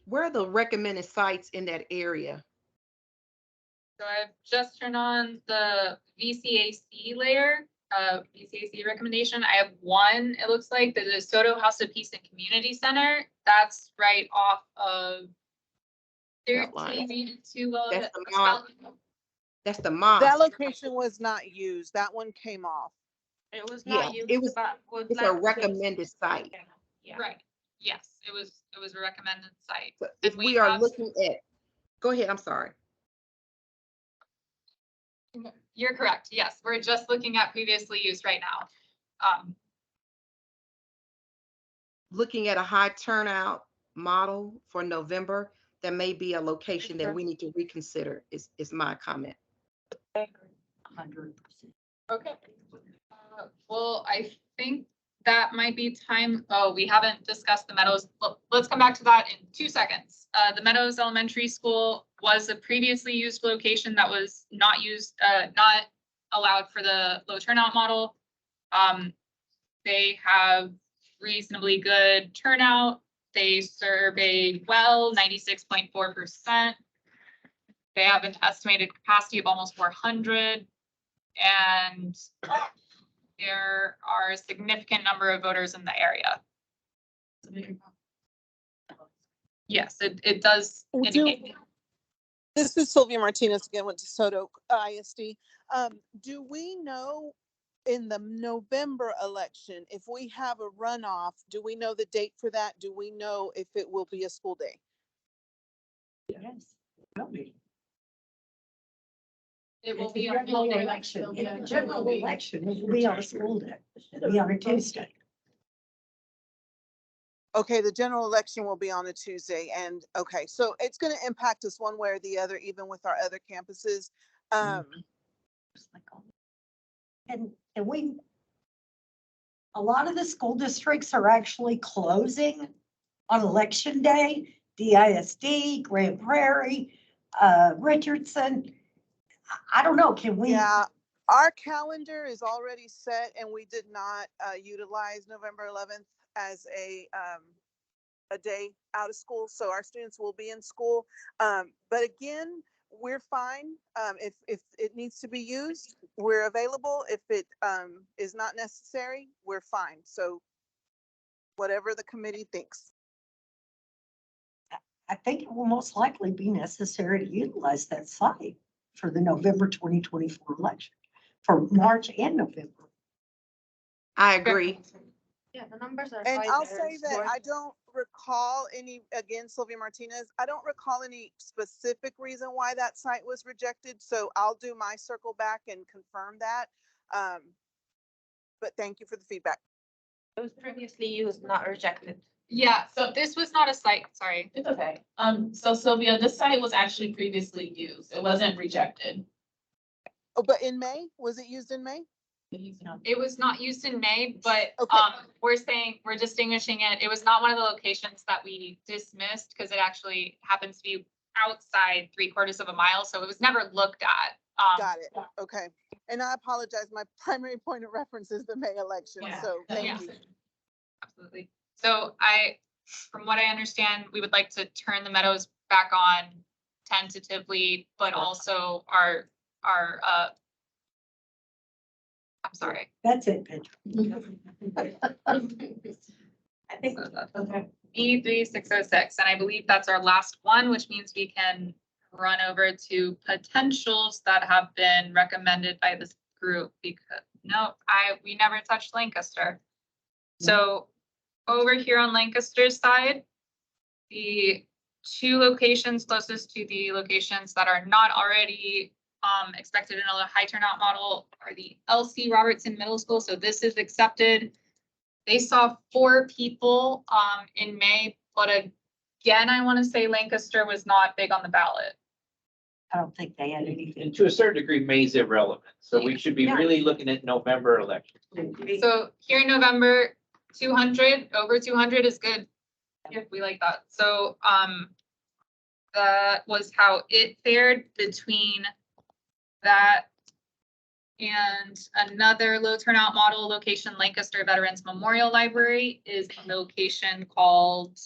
Where are the recommended sites in that area? So I've just turned on the VCAC layer, VCAC recommendation. I have one, it looks like the DeSoto House of Peace and Community Center. That's right off of 13 to That's the mosque. That location was not used. That one came off. It was not used. It's a recommended site. Yeah. Right. Yes, it was a recommended site. So if we are looking at, go ahead, I'm sorry. You're correct. Yes, we're just looking at previously used right now. Looking at a high turnout model for November, there may be a location that we need to reconsider is my comment. 100%. Okay. Well, I think that might be time. Oh, we haven't discussed the Meadows. Let's come back to that in 2 seconds. The Meadows Elementary School was a previously used location that was not used, not allowed for the low turnout model. They have reasonably good turnout. They surveyed well, 96.4%. They have an estimated capacity of almost 400. And there are a significant number of voters in the area. Yes, it does We do- indicate. This is Sylvia Martinez again with DeSoto ISD. Do we know in the November election, if we have a runoff, do we know the date for that? Do we know if it will be a school day? Yes, will be. It will It's a be on general Monday. election. It's a general election. It will be on a school day. It'll be on a Tuesday. Okay, the general election will be on a Tuesday, and okay, so it's going to impact us one way or the other, even with our other campuses. And a lot of the school districts are actually closing on election day. DISD, Grand Prairie, Richardson. I don't know, can we? Yeah, our calendar is already set, and we did not utilize November 11th as a day out of school, so our students will be in school. But again, we're fine. If it needs to be used, we're available. If it is not necessary, we're fine. So whatever the committee thinks. I think it will most likely be necessary to utilize that site for the November 2024 election, for March and November. I agree. Yeah, the numbers are And high I'll there. say It's that more- I don't recall any, again, Sylvia Martinez, I don't recall any specific reason why that site was rejected. So I'll do my circle back and confirm that. But thank you for the feedback. It was previously used, not rejected. Yeah, so this was not a site, sorry. It's okay. So Sylvia, this site was actually previously used. It wasn't rejected. Oh, but in May, was it used in May? It was not used in May, but Okay. we're distinguishing it. It was not one of the locations that we dismissed because it actually happens to be outside 3/4 of a mile, so it was never looked at. Got it. Okay. And I apologize. My primary point of reference is the May election. Yeah. So thank Yeah. you. Absolutely. So from what I understand, we would like to turn the meadows back on tentatively, but also I'm sorry. That's it, Pedro. I think okay. E3606, and I believe that's our last one, which means we can run over to potentials that have been recommended by this group because we never touched Lancaster. So over here on Lancaster's side, the two locations closest to the locations that are not already expected in a high turnout model are the LC Robertson Middle School. So this is accepted. They saw 4 people in May, but again, I want to say Lancaster was not big on the ballot. I don't think they had anything. And to a certain degree, May's irrelevant. So we should be Yeah. really looking at November elections. So here in November, 200, over 200 is good. If we like that. So that was how it fared between that and another low turnout model location. Lancaster Veterans Memorial Library is a location called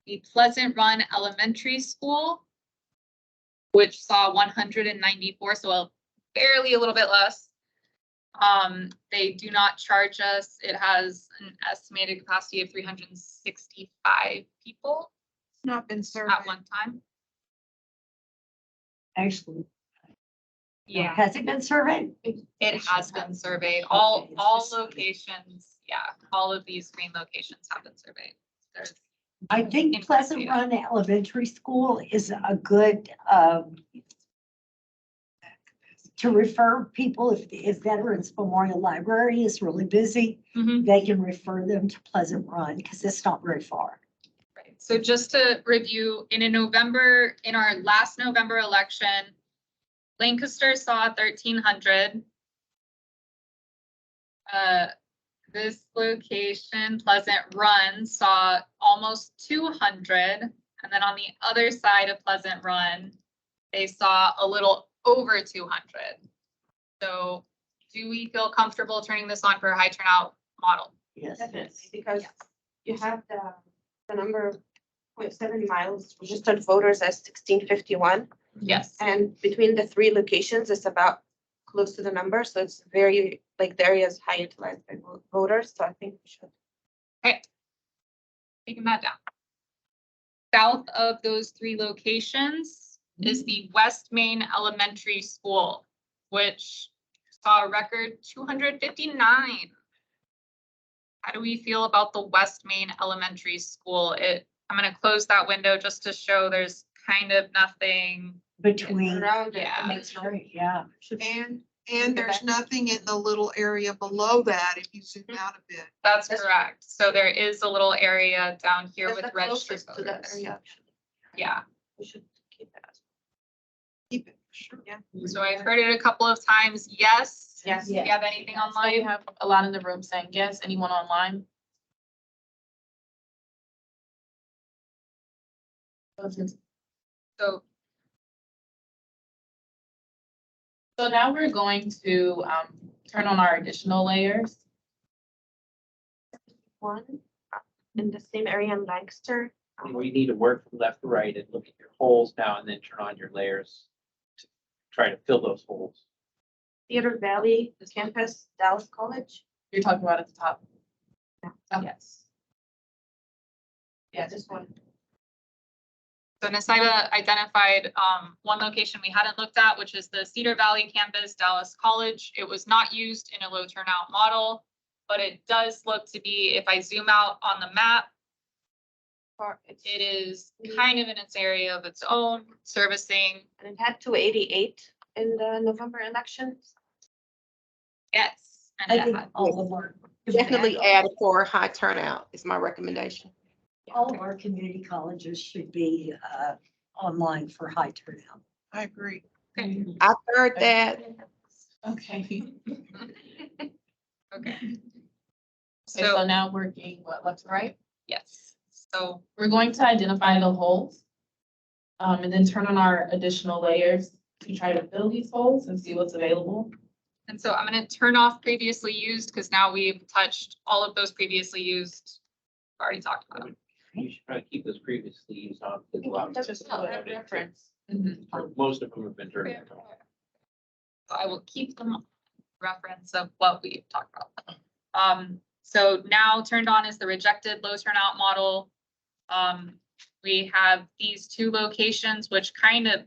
the Pleasant Run Elementary School, which saw 194, so barely a little bit less. They do not charge us. It has an estimated capacity of 365 people Not been served. at one time. Actually, Yeah, has it been surveyed? it has been surveyed. All locations, yeah, all of these green locations have been surveyed. There's I think Pleasant Run Elementary School is a good, to refer people, if Veterans Memorial Library is really busy, they can refer them to Pleasant Run because it's not very far. Right. So just to review, in our last November election, Lancaster saw 1,300. This location, Pleasant Run, saw almost 200. And then on the other side of Pleasant Run, they saw a little over 200. So do we feel comfortable turning this on for a high turnout model? Yes. Definitely, because you have the number 0.7 miles, registered voters as 1651. Yes. And between the three locations, it's about close to the number. So it's very, like, the area is high utilized by voters. So I think we should. Okay. Taking that down. South of those three locations is the West Main Elementary School, which saw a record 259. How do we feel about the West Main Elementary School? I'm gonna close that window just to show there's kind of nothing. Between, Around it. Yeah. that's right, yeah. And there's nothing in the little area below that if you zoom out a bit. That's correct. So there is a little area down here That's with the registered closest to that voters. area, actually. Yeah, We should keep that. Keep it, sure. Yeah. so I've heard it a couple of times. Yes. Yes. Do you have anything So we online? have a lot in the room saying yes. Anyone online? So So now we're going to turn on our additional layers. One in the same area in Lancaster. We need to work from left to right and look at your holes now and then turn on your layers to try to fill those holes. Theater Valley campus, Dallas College. You're talking about at the top. Yes. Yeah, this one. So Nasaida identified one location we hadn't looked at, which is the Cedar Valley campus, Dallas College. It was not used in a low turnout model, but it does look to be, if I zoom out on the map, it is kind of in its area of its own, servicing. And it had 288 in the November elections. Yes. And I it think had- all of our. Definitely add it for high turnout is my recommendation. All of our community colleges should be online for high turnout. I agree. Okay. I heard that. Okay. Okay. So now working what, left to right? Yes. So We're going to identify the holes. And then turn on our additional layers to try to fill these holes and see what's available. And so I'm going to turn off previously used because now we've touched all of those previously used. We've already talked about them. You should try to keep those previously used on. because a lot of them Just have a been voted. reference. Most of them have been turned. So I will keep them reference of what we talked about. So now turned on is the rejected low turnout model. We have these two locations, which kind of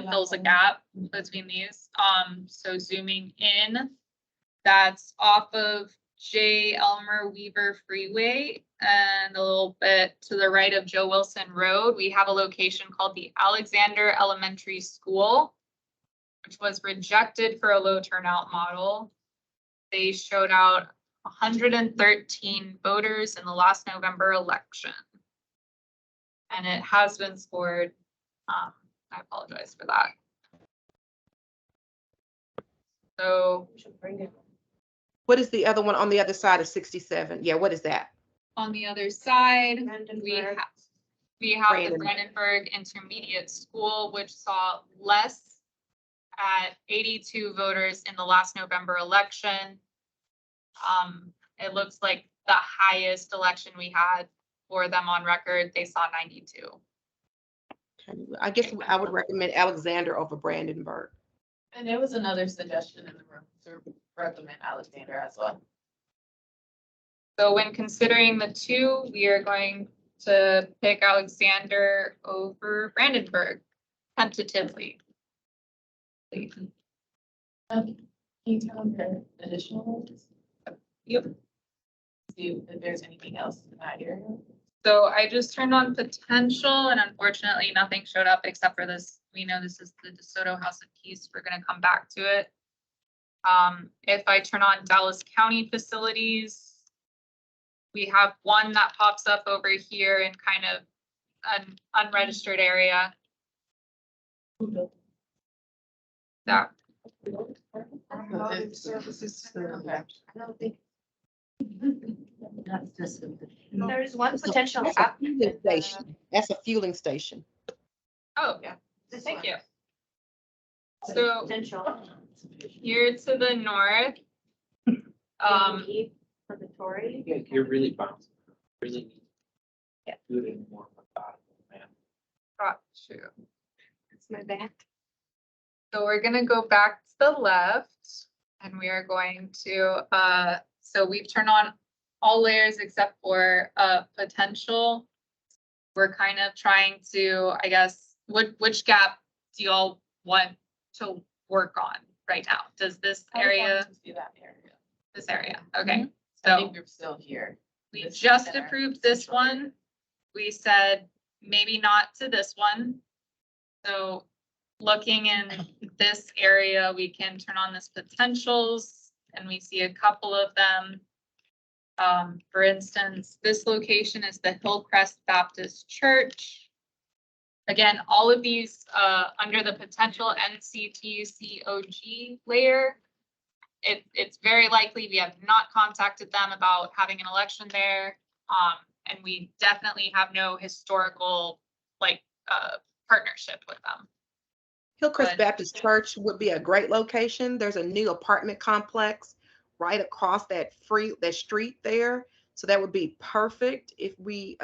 fills a gap between these. So zooming in, that's off of J. Elmer Weaver Freeway and a little bit to the right of Joe Wilson Road. We have a location called the Alexander Elementary School, which was rejected for a low turnout model. They showed out 113 voters in the last November election. And it has been scored. I apologize for that. So We should bring it. What is the other one on the other side of 67? Yeah, what is that? on the other side, Brandenburg. we have the Brandenburg. Brandenburg Intermediate School, which saw less at 82 voters in the last November election. It looks like the highest election we had for them on record, they saw 92. I guess I would recommend Alexander over Brandenburg. And there was another suggestion in the room to recommend Alexander as well. So when considering the two, we are going to pick Alexander over Brandenburg tentatively. Can you tell them the additional ones? Yep. See if there's anything else in that area. So I just turned on potential and unfortunately nothing showed up except for this. We know this is the DeSoto House of Peace. We're going to come back to it. If I turn on Dallas County facilities, we have one that pops up over here in kind of an unregistered area. That Services. Okay. I don't think That's just. there is one potential That's a app. fueling station. That's a fueling station. oh, Yeah. This thank one. you. So Potential. here to the north, Purgatory. You're really bouncing. Really need Yeah. to do it in more methodical. Got you. It's my bad. So we're gonna go back to the left and we are going to, so we've turned on all layers except for potential. We're kind of trying to, I guess, which gap do y'all want to work on right now? Does this area, See that area. this area? Okay, I so think you're still here. we This just center, approved this central one. We said maybe not to this one. So looking in this area, we can turn on this potentials and we see a couple of them. For instance, this location is the Hillcrest Baptist Church. Again, all of these under the potential NCTCOG layer. It's very likely we have not contacted them about having an election there. And we definitely have no historical partnership with them. Hillcrest But- Baptist Church would be a great location. There's a new apartment complex right across that street there. So that would be perfect if we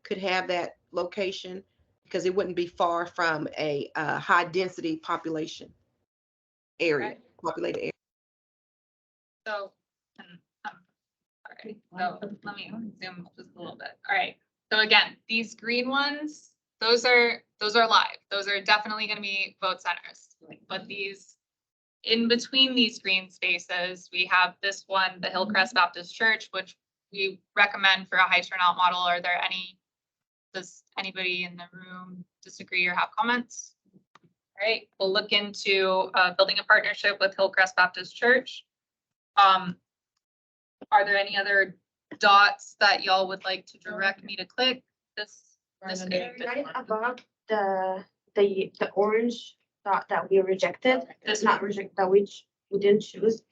could have that location, because it wouldn't be far from a high density population area, Okay. populated area. So, all right, so let me zoom just a little bit. All right, so again, these green ones, those are live. Those are definitely gonna be vote centers. But these, in between these green spaces, we have this one, the Hillcrest Baptist Church, which we recommend for a high turnout model. Are there any, does anybody in the room disagree or have comments? All right, we'll look into building a partnership with Hillcrest Baptist Church. Are there any other dots that y'all would like to direct me to click? This area? Right above the orange dot that we rejected, This not reject, that we didn't choose,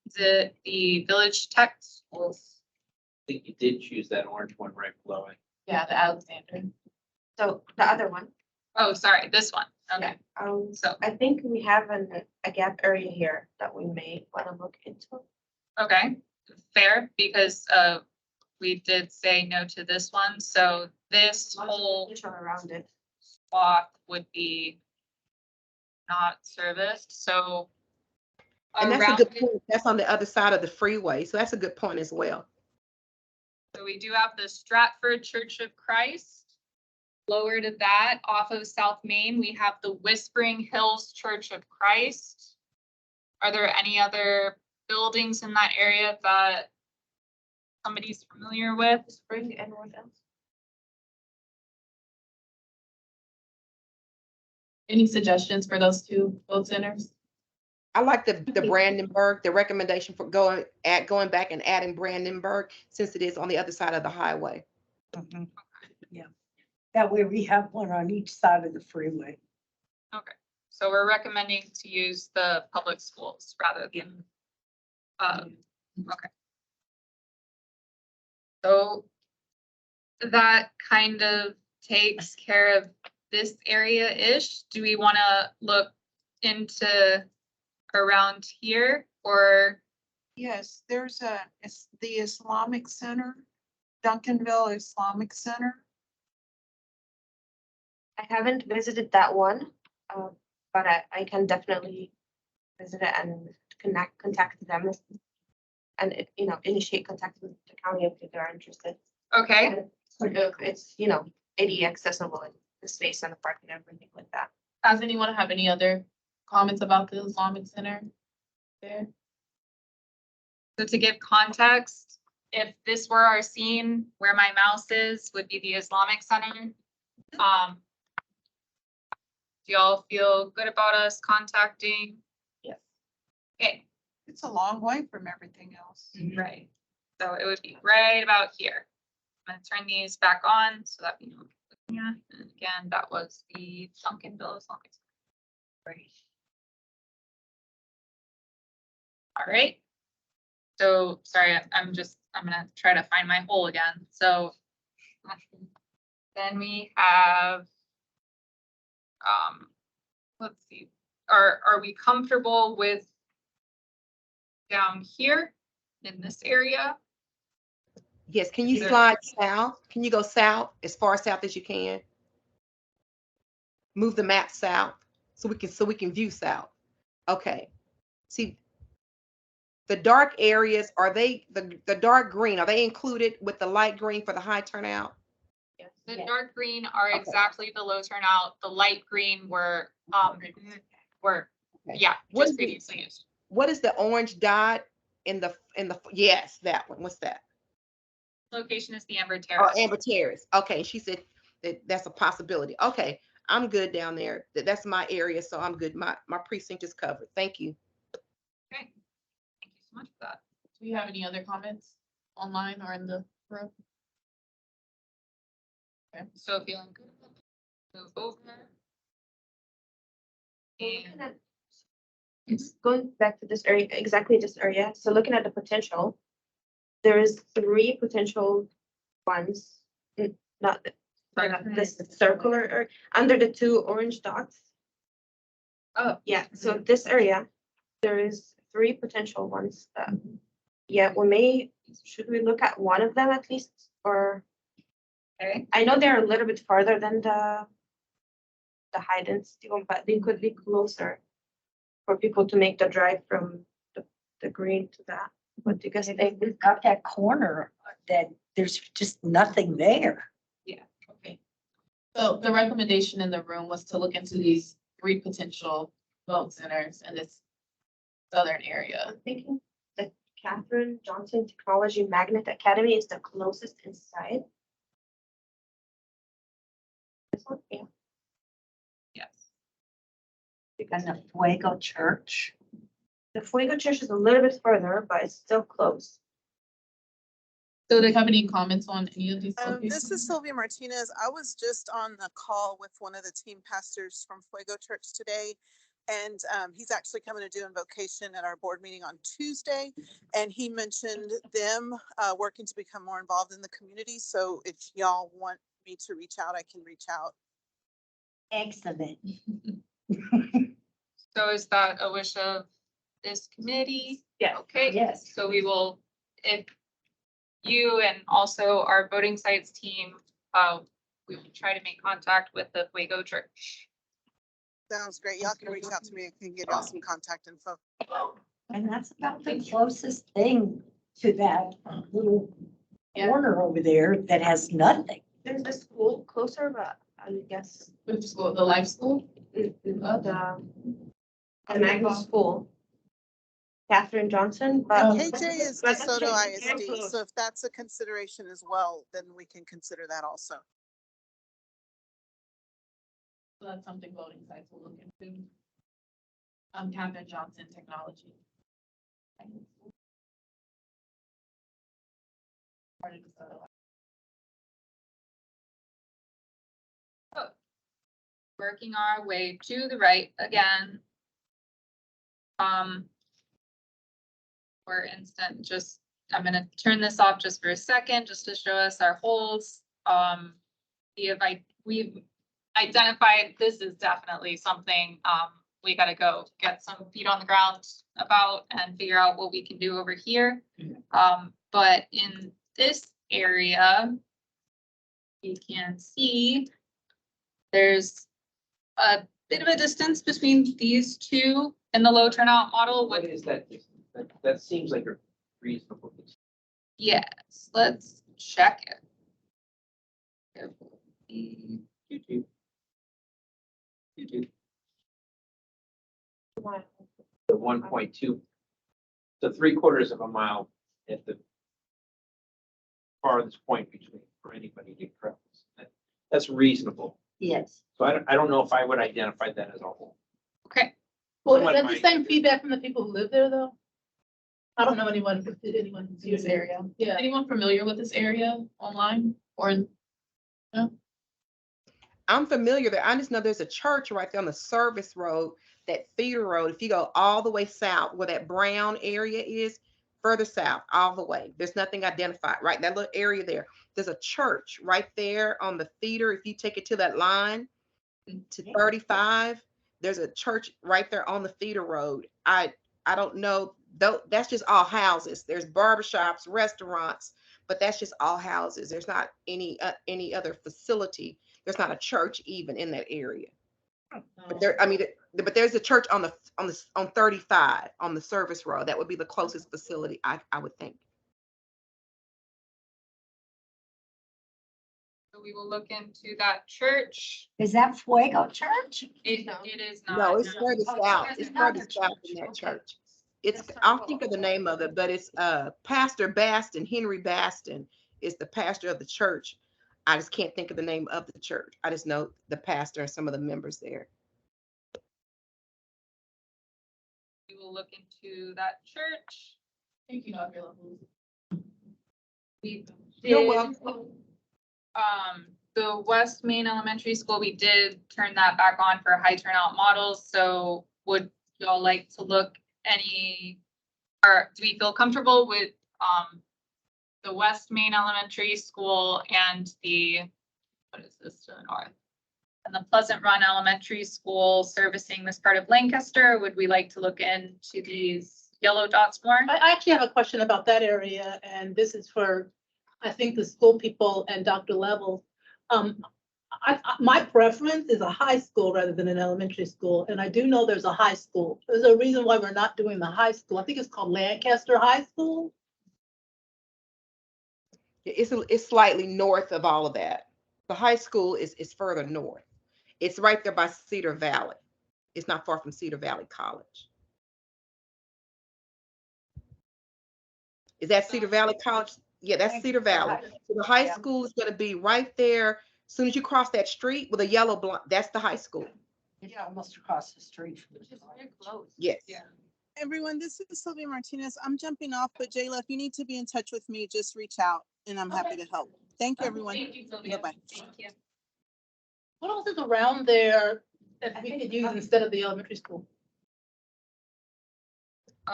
Is it the village tech schools? I think you did choose that orange one right below it. Yeah, the Alexander. so the other one. Oh, sorry, this one. Okay, so, I think we have a gap area here that we may want to look into. okay, fair, because we did say no to this one, so this whole Control around it. swath would be not serviced, so. And that's a around good it- point. That's on the other side of the freeway. So that's a good point as well. So we do have the Stratford Church of Christ. Lower to that, off of South Main, we have the Whispering Hills Church of Christ. Are there any other buildings in that area that somebody's familiar with? Spring and what else? Any suggestions for those two vote centers? I like the Brandenburg, the recommendation for going back and adding Brandenburg, since it is on the other side of the highway. Mhm. Yeah, that way we have one on each side of the freeway. Okay, so we're recommending to use the public schools rather than. Okay. So that kind of takes care of this area-ish. Do we want to look into around here or? Yes, it's the Islamic Center, Duncanville Islamic Center. I haven't visited that one, but I can definitely visit it and contact them and, initiate contact with the county if they're interested. Okay, And it's, ADA accessible in the space and the park and everything like that. Does anyone have any other comments about the Islamic Center there? so to give context, if this were our scene, where my mouse is would be the Islamic Center. Do y'all feel good about us contacting? Yes. Okay, It's a long way from everything else. right. So it would be right about here. I'm gonna turn these back on so that we know what we're looking at. And again, that was the Duncanville Islamic Center. Right. All right. So, sorry, I'm gonna try to find my hole again. So then we have, let's see, are we comfortable with down here in this area? Yes, can you Either- slide south? Can you go south, as far south as you can? Move the map south so we can view south. Okay. See, the dark areas, are they the dark green, are they included with the light green for the high turnout? Yes. The dark green are Okay. exactly the low turnout. The light green were, Okay. yeah, What just is the- previously used. What is the orange dot in the yes, that one. What's that? Location is the Amber Oh, Terrace. Amber Terrace. Okay, she said that's a possibility. Okay, I'm good down there. That's my area, so I'm good. My precinct is covered. Thank you. Okay. Thank you so much for that. Do you have any other comments online or in the room? Okay. So feeling good. Move over. Looking And at- It's going back to this area, exactly this area. So looking at the potential, there is 3 potential ones, not this circular, or under the 2 orange dots. Oh, yeah, so this area, there is 3 potential ones. Yeah, should we look at one of them at least, or? Okay. I know they're a little bit farther than the high density one, but they could be closer for people to make the drive from the green to that. What do you guys think? We've got that corner that there's just nothing there. Yeah, okay. So the recommendation in the room was to look into these 3 potential vote centers in this southern area. I'm thinking the Catherine Johnson Technology Magnet Academy is the closest inside. This one, yeah. Yes. And the Fuego Church. The Fuego Church is a little bit further, but it's still close. So do you have any comments on any of these This locations? is Sylvia Martinez. I was just on a call with one of the team pastors from Fuego Church today. And he's actually coming to do invocation at our board meeting on Tuesday. And he mentioned them working to become more involved in the community. So if y'all want me to reach out, I can reach out. Excellent. So is that a wish of this committee? Yeah. Okay. Yes. So we will, if you and also our voting sites team, we will try to make contact with the Fuego Church. Sounds great. Y'all can reach out to me. I can get y'all some contact info. And that's about the closest thing to that little corner over there that has nothing. There's the school closer, but I guess Which school, the life school? the magnet school. Catherine Johnson, but KJ is but DeSoto it's very ISD, close. so if that's a consideration as well, then we can consider that also. So that's something voting sites will look into. Catherine Johnson Technology. Part of DeSoto. Working our way to the right again. For instance, I'm gonna turn this off just for a second, just to show us our holes. We've identified, this is definitely something, we gotta go get some feet on the ground about and figure out what we can do over here. But in this area, you can see there's a bit of a distance between these 2 in the low turnout model. What is that? That seems like a reasonable. Yes, let's check it. YouTube. One. The 1.2, the 3/4 of a mile at the farthest point between for anybody to travel. That's reasonable. Yes. So I don't know if I would identify that as a whole. Okay. Well, is Someone that the might- same feedback from the people who live there, though? I don't know anyone, did anyone In this area. Yeah. Anyone familiar with this area online or in? I'm familiar there. I just know there's a church right there on the service road, that feeder road. If you go all the way south where that brown area is, further south, all the way, there's nothing identified, right? That little area there. There's a church right there on the feeder. If you take it to that line to 35, there's a church right there on the feeder road. I don't know, though, that's just all houses. There's barbershops, restaurants, but that's just all houses. There's not any other facility. There's not a church even in that area. But there, I mean, but there's a church on 35 on the service road. That would be the closest facility, I would think. So we will look into that church. Is that Fuego Church? It is not. No, it's further Oh, south. it's It's another further south church. than that Okay. church. It's, I'll think of the name of it, but it's Pastor Baston, Henry Baston is the pastor of the church. I just can't think of the name of the church. I just know the pastor and some of the members there. We will look into that church. Thank you, Dr. Levels. We You're did, welcome. the West Main Elementary School, we did turn that back on for high turnout models. So would y'all like to look or do we feel comfortable with, the West Main Elementary School and what is this to the north? And the Pleasant Run Elementary School servicing this part of Lancaster? Would we like to look into these yellow dots more? I actually have a question about that area, and this is for, I think, the school people and Dr. Level. My preference is a high school rather than an elementary school, and I do know there's a high school. There's a reason why we're not doing the high school. I think it's called Lancaster High School. It's slightly north of all of that. The high school is further north. It's right there by Cedar Valley. It's not far from Cedar Valley College. Is that Cedar Valley College? Yeah, that's Cedar Valley. So the high school is going to be right there. As soon as you cross that street with a yellow block, that's the high school. Yeah, almost across the street from Which is very close. Yes. Everyone, this is Sylvia Martinez. I'm jumping off, but Jayla, if you need to be in touch with me, just reach out and I'm happy to help. Thank you, everyone. Thank you, Sylvia. Bye-bye. Thank you. What else is around there that we could use instead of the elementary school?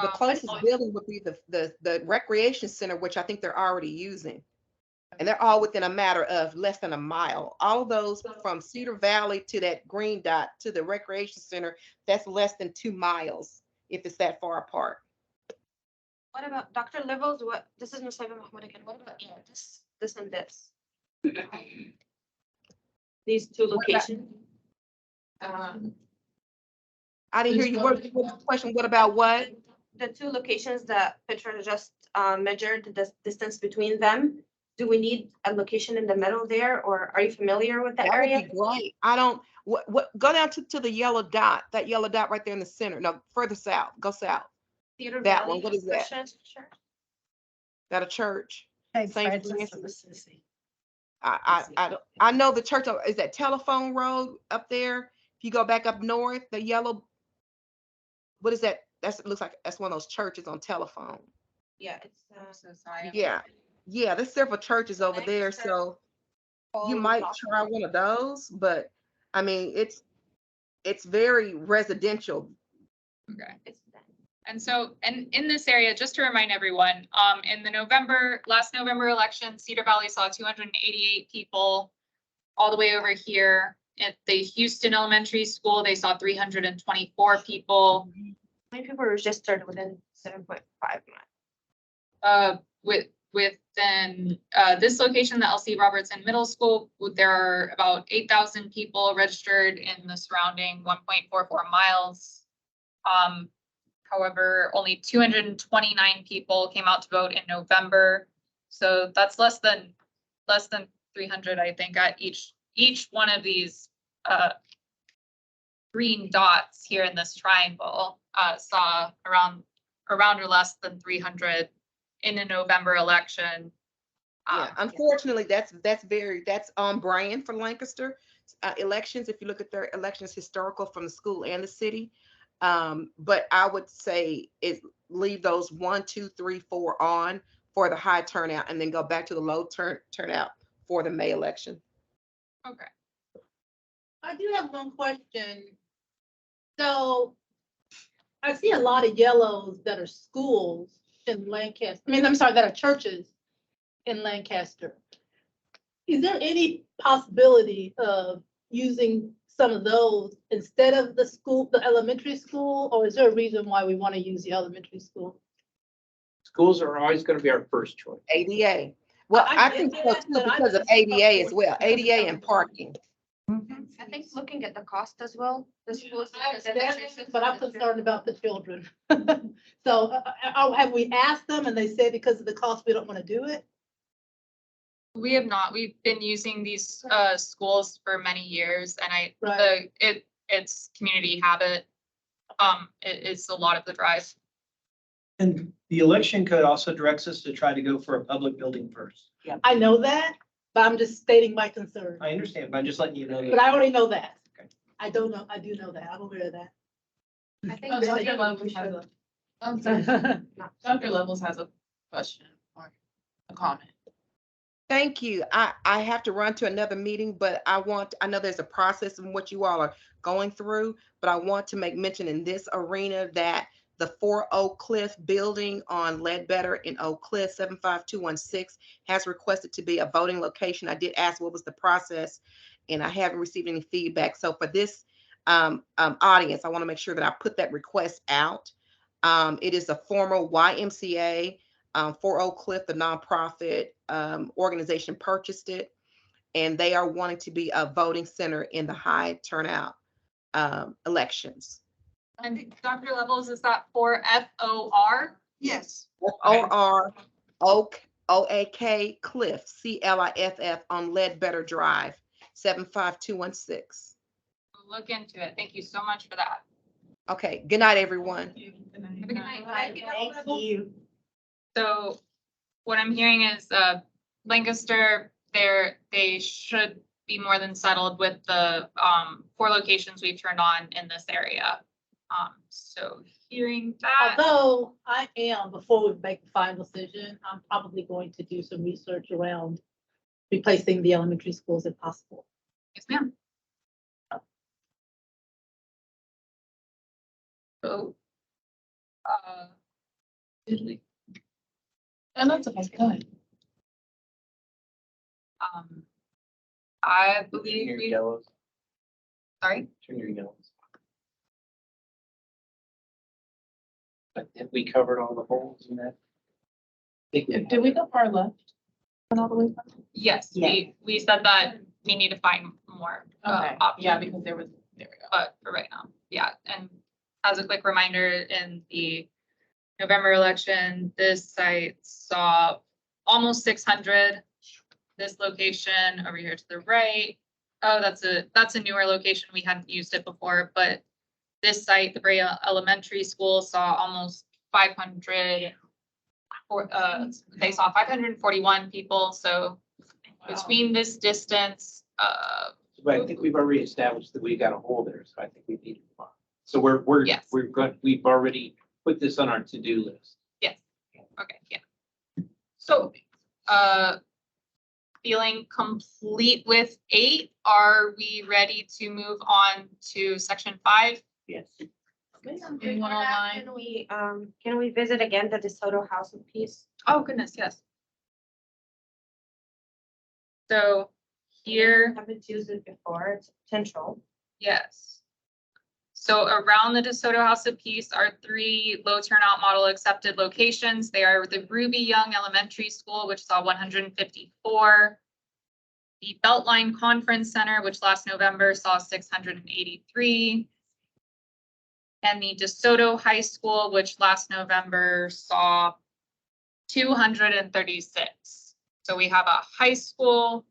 The closest building would be the recreation center, which I think they're already using. And they're all within a matter of less than a mile. All of those from Cedar Valley to that green dot to the recreation center, that's less than 2 miles if it's that far apart. What about Dr. Levels? This is Musaiba Mahmoud again. What about this and this? These two locations. I didn't hear you. What was the question? What about what? The two locations that Petra just measured the distance between them. Do we need a location in the middle there, or are you familiar with the That area? would be great. I don't, go down to the yellow dot, that yellow dot right there in the center. No, further south, go south. Cedar That Valley one, what is that? Christian Church? That a church? St. Saint Francis Francis. of Assisi. I know the church, is that Telephone Road up there? If you go back up north, the yellow, what is that? It looks like that's one of those churches on Telephone. Yeah, it's So sorry. Yeah, there's several churches over there, so you might try one of those, but I mean, it's very residential. Okay. And so, and in this area, just to remind everyone, in the last November election, Cedar Valley saw 288 people all the way over here. At the Houston Elementary School, they saw 324 people. How many people registered within 7.5 miles? Within this location, the LC Robertson Middle School, there are about 8,000 people registered in the surrounding 1.44 miles. However, only 229 people came out to vote in November. So that's less than 300, I think, at each one of these green dots here in this triangle saw around or less than 300 in a November election. Yeah, unfortunately, that's on brand for Lancaster elections. If you look at their elections historical from the school and the city, but I would say leave those 1, 2, 3, 4 on for the high turnout, and then go back to the low turnout for the May election. Okay. I do have one question. So I see a lot of yellows that are schools in Lancaster. I'm sorry, that are churches in Lancaster. Is there any possibility of using some of those instead of the elementary school, or is there a reason why we want to use the elementary school? Schools are always going to be our first choice. ADA. Well, I think so too, because of ADA as well. ADA and parking. I think looking at the cost as well, the schools. I understand, but I'm concerned about the children. So, have we asked them and they say because of the cost, we don't want to do it? We have not. We've been using these schools for many years, and Right. it's community habit. It is a lot of the drive. And the election code also directs us to try to go for a public building first. I know that, but I'm just stating my concern. I understand, but I'm just letting you know. But I already know that. Okay. I don't know, I do know that. I'm aware of that. I think. Oh, Dr. Levels has a, I'm sorry. Dr. Levels has a question or a comment. Thank you. I have to run to another meeting, but I know there's a process in what you all are going through, but I want to make mention in this arena that the 4 Oak Cliff building on Ledbetter in Oak Cliff, 75216, has requested to be a voting location. I did ask what was the process, and I haven't received any feedback. So for this audience, I want to make sure that I put that request out. It is a former YMCA. 4 Oak Cliff, the nonprofit organization, purchased it, and they are wanting to be a voting center in the high turnout elections. And Dr. Levels, is that for FOR? Yes. FOR Oak, OAK Cliff, CLIFF on Ledbetter Drive, 75216. We'll look into it. Thank you so much for that. Okay, good night, everyone. Have a good night. Thank you. So what I'm hearing is Lancaster, they should be more than settled with the 4 locations we've turned on in this area. So hearing that. Although I am, before we make the final decision, I'm probably going to do some research around replacing the elementary schools if possible. Yes, ma'am. So, did we? And that's okay, go ahead. I Turn believe your we, yellows. sorry, Turn your yellows. But have we covered all the holes in that? Did we go far left? Went all the way far? yes, Yeah. we said that we need to find more Okay, options. yeah, because there we go. But for right now, yeah, and as a quick reminder, in the November election, this site saw almost 600. This location over here to the right, oh, that's a newer location. We hadn't used it before, but this site, the Brea Elementary School, saw almost 500. They saw 541 people. So between this distance, But I think we've already established that we've got a hole there, so I think we need to move on. So we're Yes. we've already put this on our to-do list. yes, okay, yeah. So, feeling complete with 8, are we ready to move on to section 5? Yes. Anyone online? Can we visit again the DeSoto House of Peace? Oh, goodness, yes. So here, Haven't used it before, it's potential. yes. So around the DeSoto House of Peace are 3 low turnout model accepted locations. They are the Ruby Young Elementary School, which saw 154. The Beltline Conference Center, which last November saw 683. And the DeSoto High School, which last November saw 236. So we have a high school.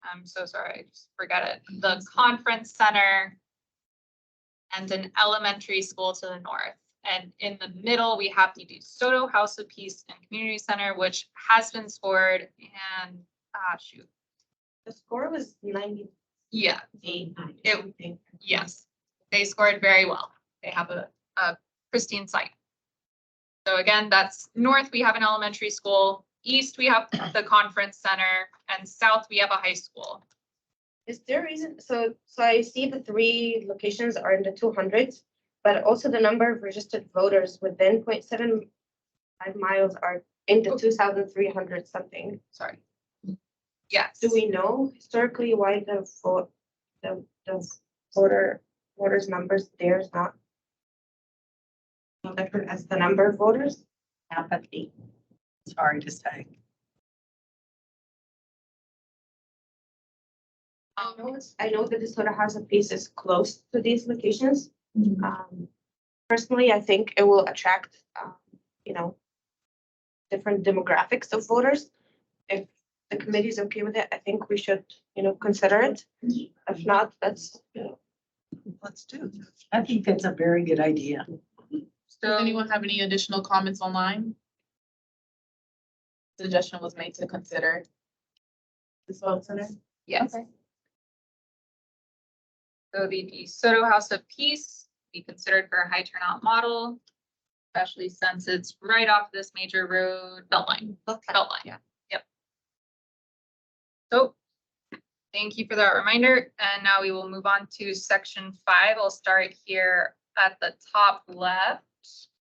I'm so sorry, I just forgot it. The conference center and an elementary school to the north. And in the middle, we have the DeSoto House of Peace and Community Center, which has been scored, and shoot. The score was 98. Yeah, yes, they scored very well. They have a pristine site. So again, that's north, we have an elementary school, east, we have the conference center, and south, we have a high school. Is there a reason, so I see the 3 locations are in the 200s, but also the number of registered voters within 0.75 miles are in the 2,300 something. Sorry. Yes. Do we know historically why the voters numbers there is not no different as the number of voters? Apathy. It's hard to say. I know that the slaughterhouse of peace is close to these locations. Personally, I think it will attract, you know, different demographics of voters. If the committee is okay with it, I think we should, you know, consider it. If not, let's do it. I think that's a very good idea. Does anyone have any additional comments online? Suggestion was made to consider this vote center. Yes. So the DeSoto House of Peace be considered for a high turnout model, especially since it's right off this major road, Beltline. Beltline, yeah. Yep. So thank you for that reminder. And now we will move on to section 5. I'll start here at the top left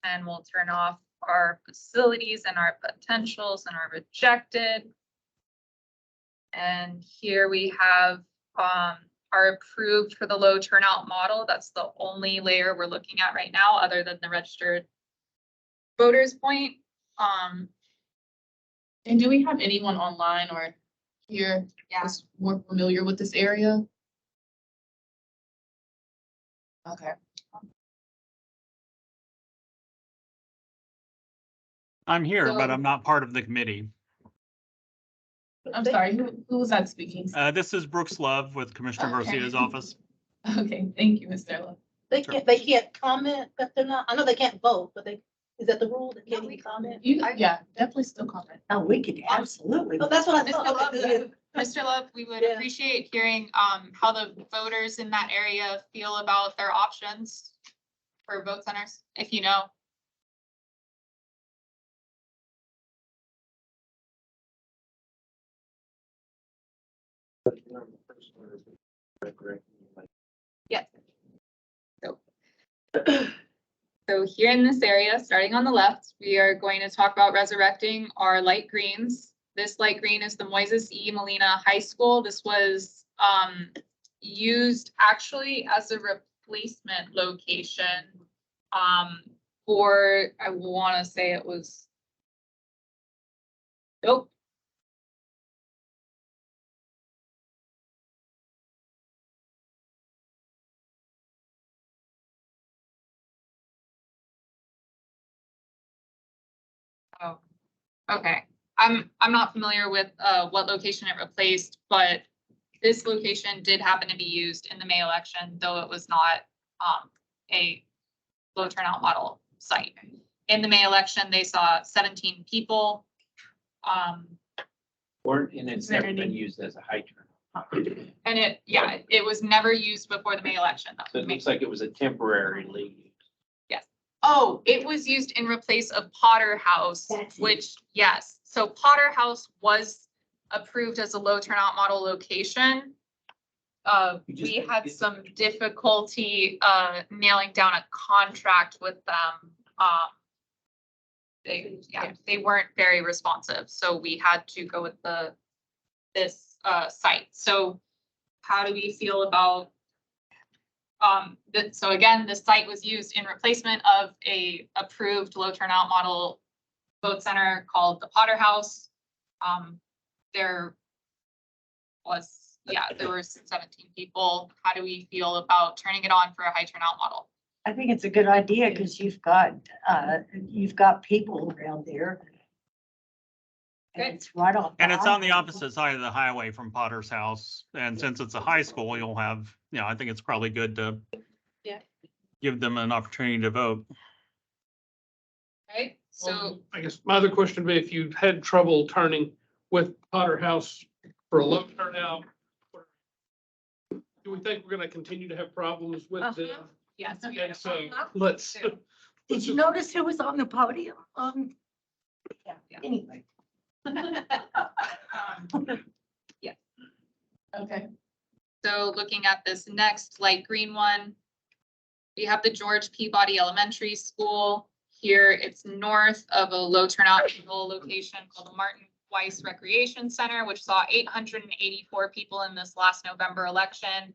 and we'll turn off our facilities and our potentials and our rejected. And here we have are approved for the low turnout model. That's the only layer we're looking at right now, other than the registered voters point. And do we have anyone online or here that's more familiar with this area? Okay. I'm here, So- but I'm not part of the committee. I'm sorry, who was that speaking? This is Brooks Love with Commissioner Okay. Garcia's office. Okay, thank you, Mr. Love. They can't comment, but they're not, I know they can't vote, but is that the rule? They can't even comment? Yeah, definitely still comment. Oh, we could absolutely. Well, that's what I Mr. thought. Love, Mr. Love, we would Yeah. appreciate hearing how the voters in that area feel about their options for vote centers, if you know. Yes. So here in this area, starting on the left, we are going to talk about resurrecting our light greens. This light green is the Moises E. Molina High School. This was used actually as a replacement location for, I want to say it was, nope. Oh, okay. I'm not familiar with what location it replaced, but this location did happen to be used in the May election, though it was not a low turnout model site. In the May election, they saw 17 people. And it's never been used as a high turnout. And it was never used before the May election. So it looks like it was a temporary lead. Yes. Oh, it was used in replace of Potter House, which, yes. So Potter House was approved as a low turnout model location. We had some difficulty nailing down a contract with them. They weren't very responsive, so we had to go with this site. So how do we feel about so again, the site was used in replacement of a approved low turnout model vote center called the Potter House. There were 17 people. How do we feel about turning it on for a high turnout model? I think it's a good idea because you've got people around there. And it's right off. And it's on the opposite side of the highway from Potter's house. And since it's a high school, you'll have, I think it's probably good to give them an opportunity to vote. Right, so I guess my other question would be if you've had trouble turning with Potter House for a low turnout, do we think we're gonna continue to have problems with them? yes, we And so let's. Did you notice who was on the podium? Anyway. Yeah. Okay. So looking at this next light green one, we have the George Peabody Elementary School. Here it's north of a low turnout location called the Martin Weiss Recreation Center, which saw 884 people in this last November election.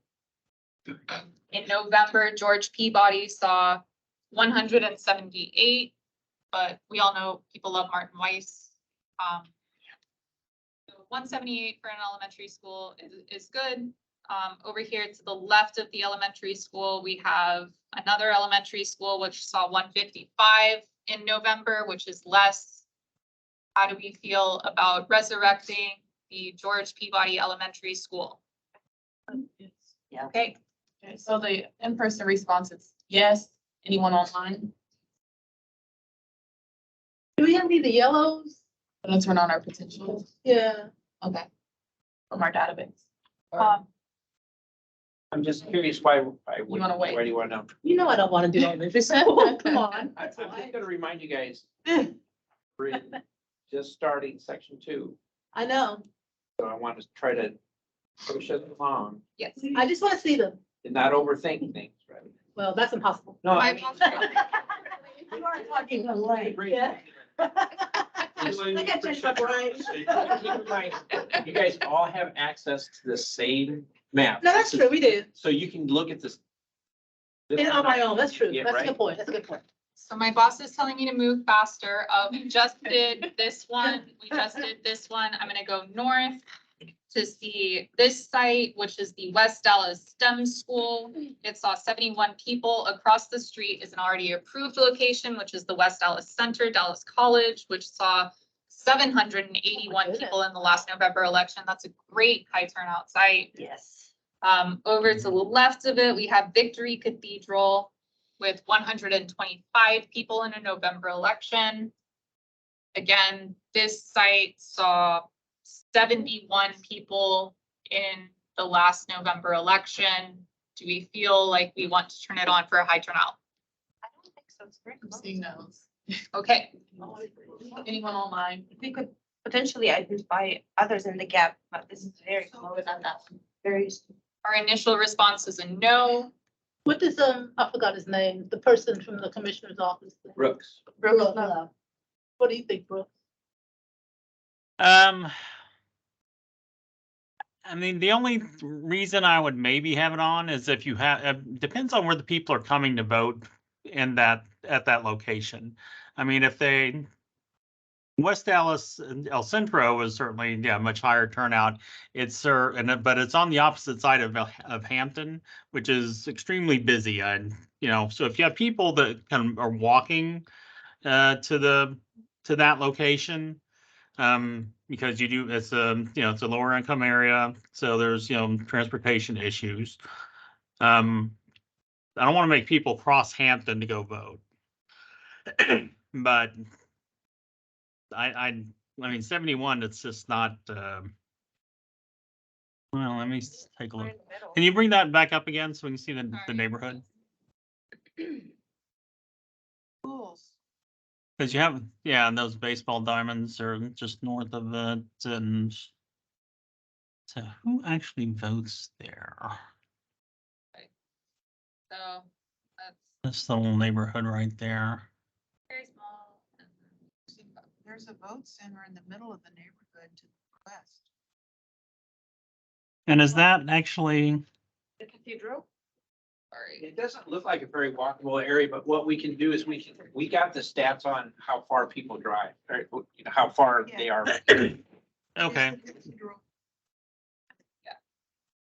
In November, George Peabody saw 178, but we all know people love Martin Weiss. So 178 for an elementary school is good. Over here to the left of the elementary school, we have another elementary school which saw 155 in November, which is less. How do we feel about resurrecting the George Peabody Elementary School? Yeah. Okay, Okay, so the in-person response is yes. Anyone online? Do we have any of the yellows? Let's turn on our potentials. Yeah. Okay. From our database. I'm just curious why, wanna wait? why do you want to know? You know I don't want to do all this. Come on. I'm That's just why. gonna remind you guys, we're in just starting section 2, I know. so I want to try to push it along yes. I just want to see them. and not overthink things, right? Well, that's impossible. No, My I mean. You are talking a lot. Yeah. I got to change my brain. Keep in mind, you guys all have access to the same map. No, that's true. We did. So you can look at this. And on my own. That's true. Yeah, That's a right. good point. That's a good point. So my boss is telling me to move faster. We just did this one. We just did this one. I'm gonna go north to see this site, which is the West Dallas STEM School. It saw 71 people. Across the street is an already approved location, which is the West Dallas Center, Dallas College, which saw 781 people in the last November election. That's a great high turnout site. Yes. Over to the left of it, we have Victory Cathedral with 125 people in a November election. Again, this site saw 71 people in the last November election. Do we feel like we want to turn it on for a high turnout? I don't think so. It's very I'm close. seeing those. Okay, Anyone online? We could potentially identify others in the gap, but this is very close. Very. our initial response is a no. What does, I forgot his name, the person from the commissioner's office. Brooks. Brooks Love. What do you think, Brooks? I mean, the only reason I would maybe have it on is if you have, depends on where the people are coming to vote in that, at that location. I mean, if they, West Dallas, El Centro is certainly, yeah, much higher turnout. It's, but it's on the opposite side of Hampton, which is extremely busy. And, you know, so if you have people that kind of are walking to that location, because you do, it's a, you know, it's a lower income area, so there's, you know, transportation issues. I don't want to make people cross Hampton to go vote. But I mean, 71, it's just not, well, let me take a look. Can you bring that back up again so we can see the neighborhood? Schools. Because you have, yeah, and those baseball diamonds are just north of it, and so who actually votes there? So that's That's the whole neighborhood right there. very small. There's a vote center in the middle of the neighborhood to the west. And is that actually, The cathedral? Sorry. It doesn't look like a very walkable area, but what we can do is we got the stats on how far people drive, or you know, how far they are. okay,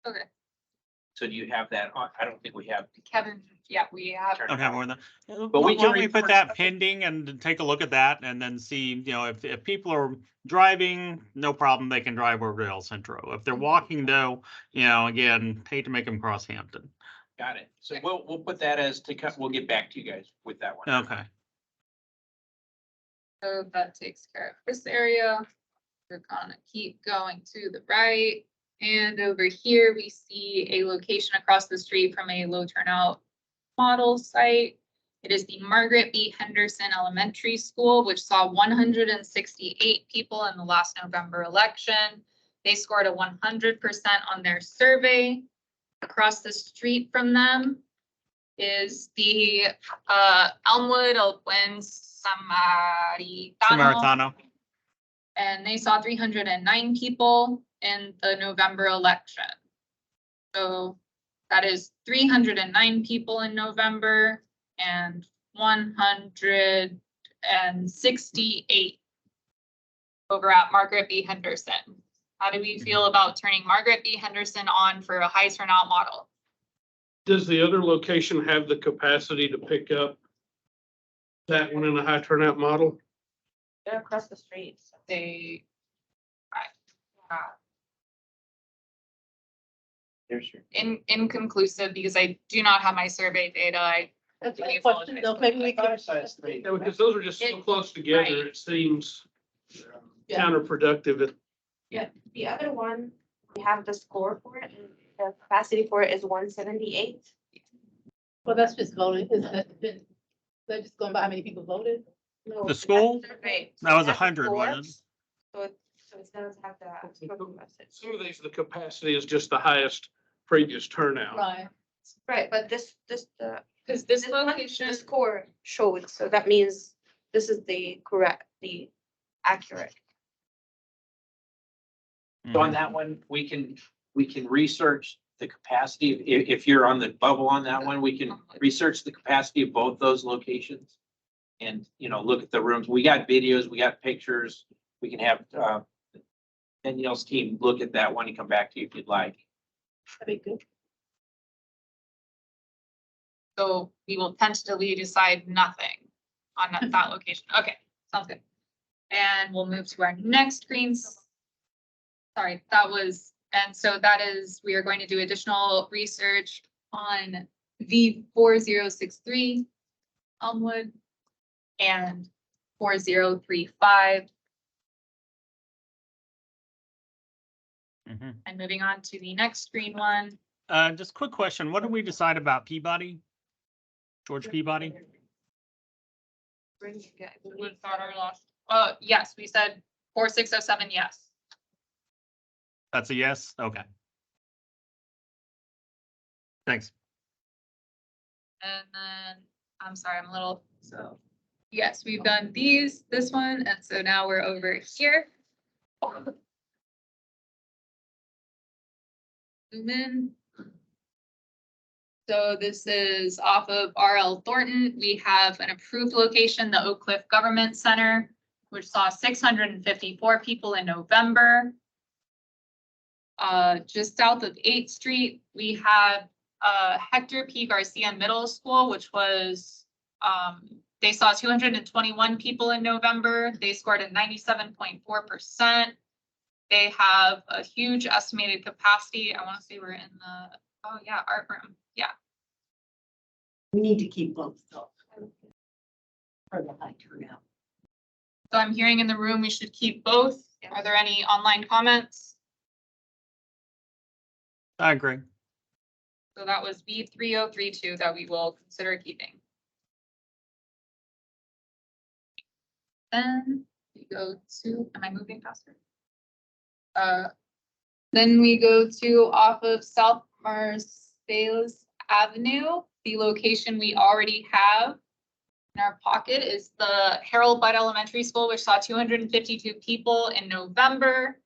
Okay, So do you have that on? I don't think we have. Kevin, yeah, we have. okay, more than, But we why don't can we put report- that pending and take a look at that and then see, you know, if people are driving, no problem, they can drive over to El Centro. If they're walking though, you know, again, hate to make them cross Hampton. Got it. So we'll put that as we'll get back to you guys with that one. Okay. So that takes care of this area. We're gonna keep going to the right. And over here, we see a location across the street from a low turnout model site. It is the Margaret B. Henderson Elementary School, which saw 168 people in the last November election. They scored a 100% on their survey. Across the street from them is the Elmwood Elwyn Samaritano. And they saw 309 people in the November election. So that is 309 people in November and 168 over at Margaret B. Henderson. How do we feel about turning Margaret B. Henderson on for a high turnout model? Does the other location have the capacity to pick up that one in a high turnout model? They're across the street. So. They, There's your. inconclusive because I do not have my survey data. I That's really a question, apologize. though, maybe we can. Yeah, because those are just so close together, right. it seems Yeah. counterproductive. Yeah, the other one, we have the score for it, and the capacity for it is 178. Well, that's just voting, isn't it? They're just going by how many people voted? No, The school? survey. That was it has 100, the wasn't it? score, so it's gonna have the message. Some of these, the capacity is just the highest previous turnout. Right. Right, but this, Because this one, location, the score showed, so that means this is the correct, the accurate. So on that one, we can research the capacity. If you're on the bubble on that one, we can research the capacity of both those locations. And, look at the rooms. We got videos, we got pictures. We can have Danielle's team look at that one and come back to you if you'd like. That'd be good. so we will tentatively decide nothing on that location. Okay, sounds good. And we'll move to our next screens. Sorry, and so that is, we are going to do additional research on V4063 Elmwood and 4035. Mhm. And moving on to the next screen one. Just quick question. What did we decide about Peabody? George Peabody? Yes, we said 4607, yes. That's a yes? Okay. Thanks. And then, I'm sorry, I'm a little, so, yes, we've done this one, and so now we're over here. Zoom in. So this is off of RL Thornton. We have an approved location, the Oak Cliff Government Center, which saw 654 people in November. Just south of 8th Street, we have Hector P. Garcia Middle School, which was, they saw 221 people in November. They scored a 97.4%. They have a huge estimated capacity. I want to say we're in the, oh yeah, art room. Yeah. We need to keep both up for the high turnout. So I'm hearing in the room, we should keep both. Are there any online comments? I agree. So that was B3032 that we will consider keeping. Then we go to, am I moving faster? Then we go to off of South Marseilles Avenue. The location we already have in our pocket is the Harold Budd Elementary School, which saw 252 people in November.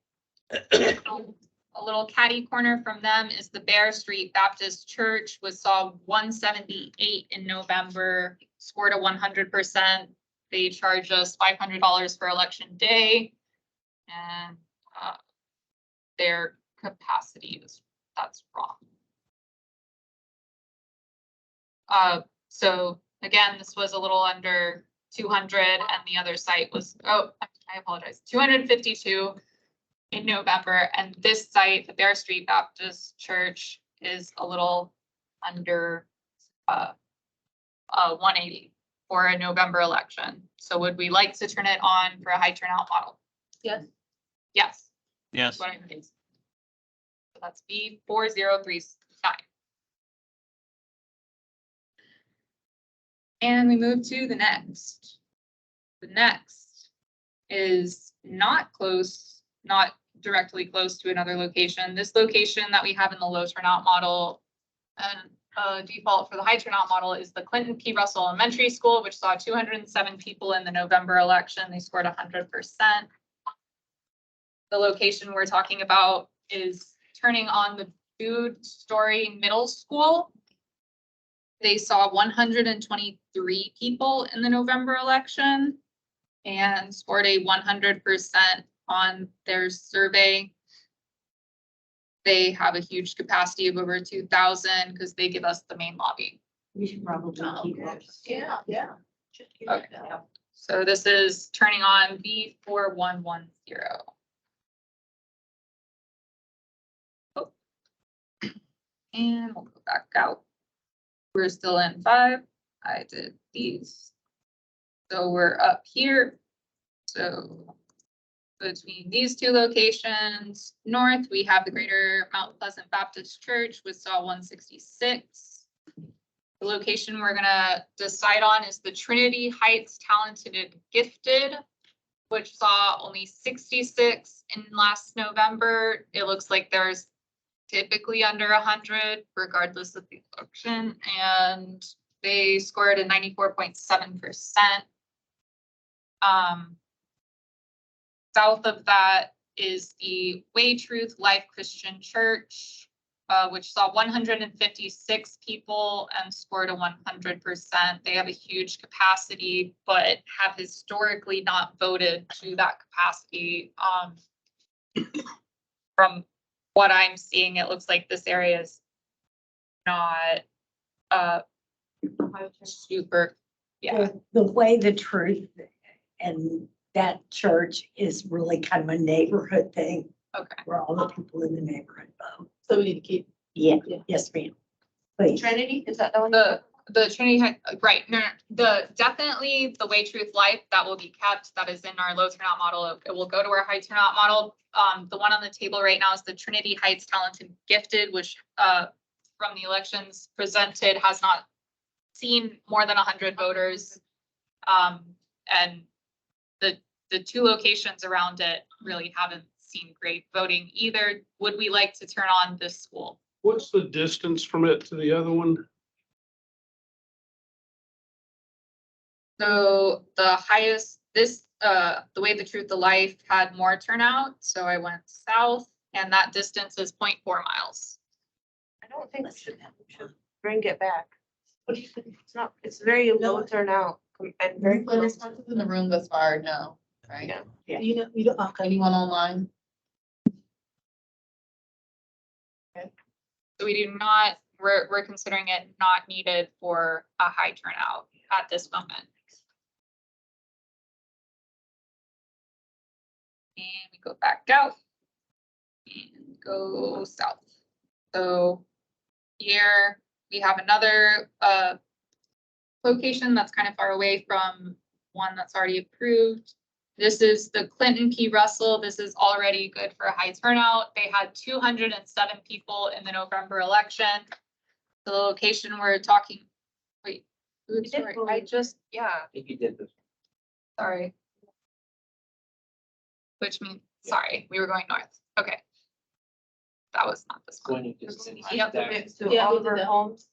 A little catty corner from them is the Bear Street Baptist Church, which saw 178 in November, scored a 100%. They charge us $500 for election day. And their capacity that's wrong. So again, this was a little under 200 and the other site was, I apologize, 252 in November. And this site, the Bear Street Baptist Church, is a little under 180 for a November election. So would we like to turn it on for a high turnout model? Yes. Yes. Yes. So that's B4039. And we move to the next. The next is not close, not directly close to another location. This location that we have in the low turnout model and default for the high turnout model is the Clinton P. Russell Elementary School, which saw 207 people in the November election. They scored 100%. The location we're talking about is turning on the Food Story Middle School. They saw 123 people in the November election and scored a 100% on their survey. They have a huge capacity of over 2,000 because they give us the main lobby. We should probably keep it. Yeah, yeah. Okay. So this is turning on V4110. Oh. And we'll go back out. We're still in 5. I did these. So we're up here. So between these two locations, north, we have the Greater Mount Pleasant Baptist Church with SAW 166. The location we're gonna decide on is the Trinity Heights Talented and Gifted, which saw only 66 in last November. It looks like there's typically under 100 regardless of the election, and they scored a 94.7%. South of that is the Way Truth Life Christian Church, which saw 156 people and scored a 100%. They have a huge capacity, but have historically not voted to that capacity. From what I'm seeing, it looks like this area is not super, yeah. The Way, the Truth, and that church is really kind of a neighborhood thing. Okay. Where all the people in the neighborhood vote. So we need to keep. Yeah, yes, ma'am. Please. Trinity, is that the one? The Trinity, right, no, definitely the Way Truth Life, that will be kept. That is in our low turnout model. It will go to our high turnout model. The one on the table right now is the Trinity Heights Talented Gifted, which from the elections presented has not seen more than 100 voters. And the two locations around it really haven't seen great voting either. Would we like to turn on this school? What's the distance from it to the other one? So the highest, the Way, the Truth, the Life had more turnout. So I went south, and that distance is 0.4 miles. I don't think we should bring it back. What do you think? It's not, it's very low turnout and very close. In the room thus far, no, right? Yeah. Yeah. You know, you don't, okay. Anyone online? So we do not, we're considering it not needed for a high turnout at this moment. And we go back out and go south. So here we have another location that's kind of far away from one that's already approved. This is the Clinton P. Russell. This is already good for a high turnout. They had 207 people in the November election. The location we're talking, wait, oops, sorry, I just, yeah, I think you did this. sorry. Which means, sorry, we were going north. Okay. That was not this one. Going to city You have to staff. mix to Yeah, we Oliver did that. Homes.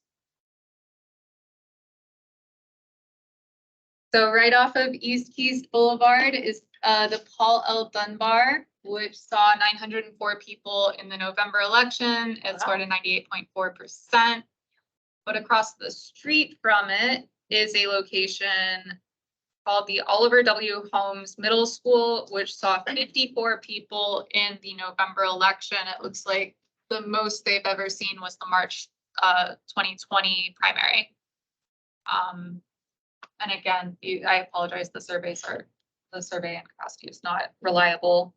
So right off of East Keys Boulevard is the Paul L. Dunbar, which saw 904 people in the November election. It scored a 98.4%. But across the street from it is a location called the Oliver W. Holmes Middle School, which saw 54 people in the November election. It looks like the most they've ever seen was the March 2020 primary. And again, I apologize, the survey and capacity is not reliable.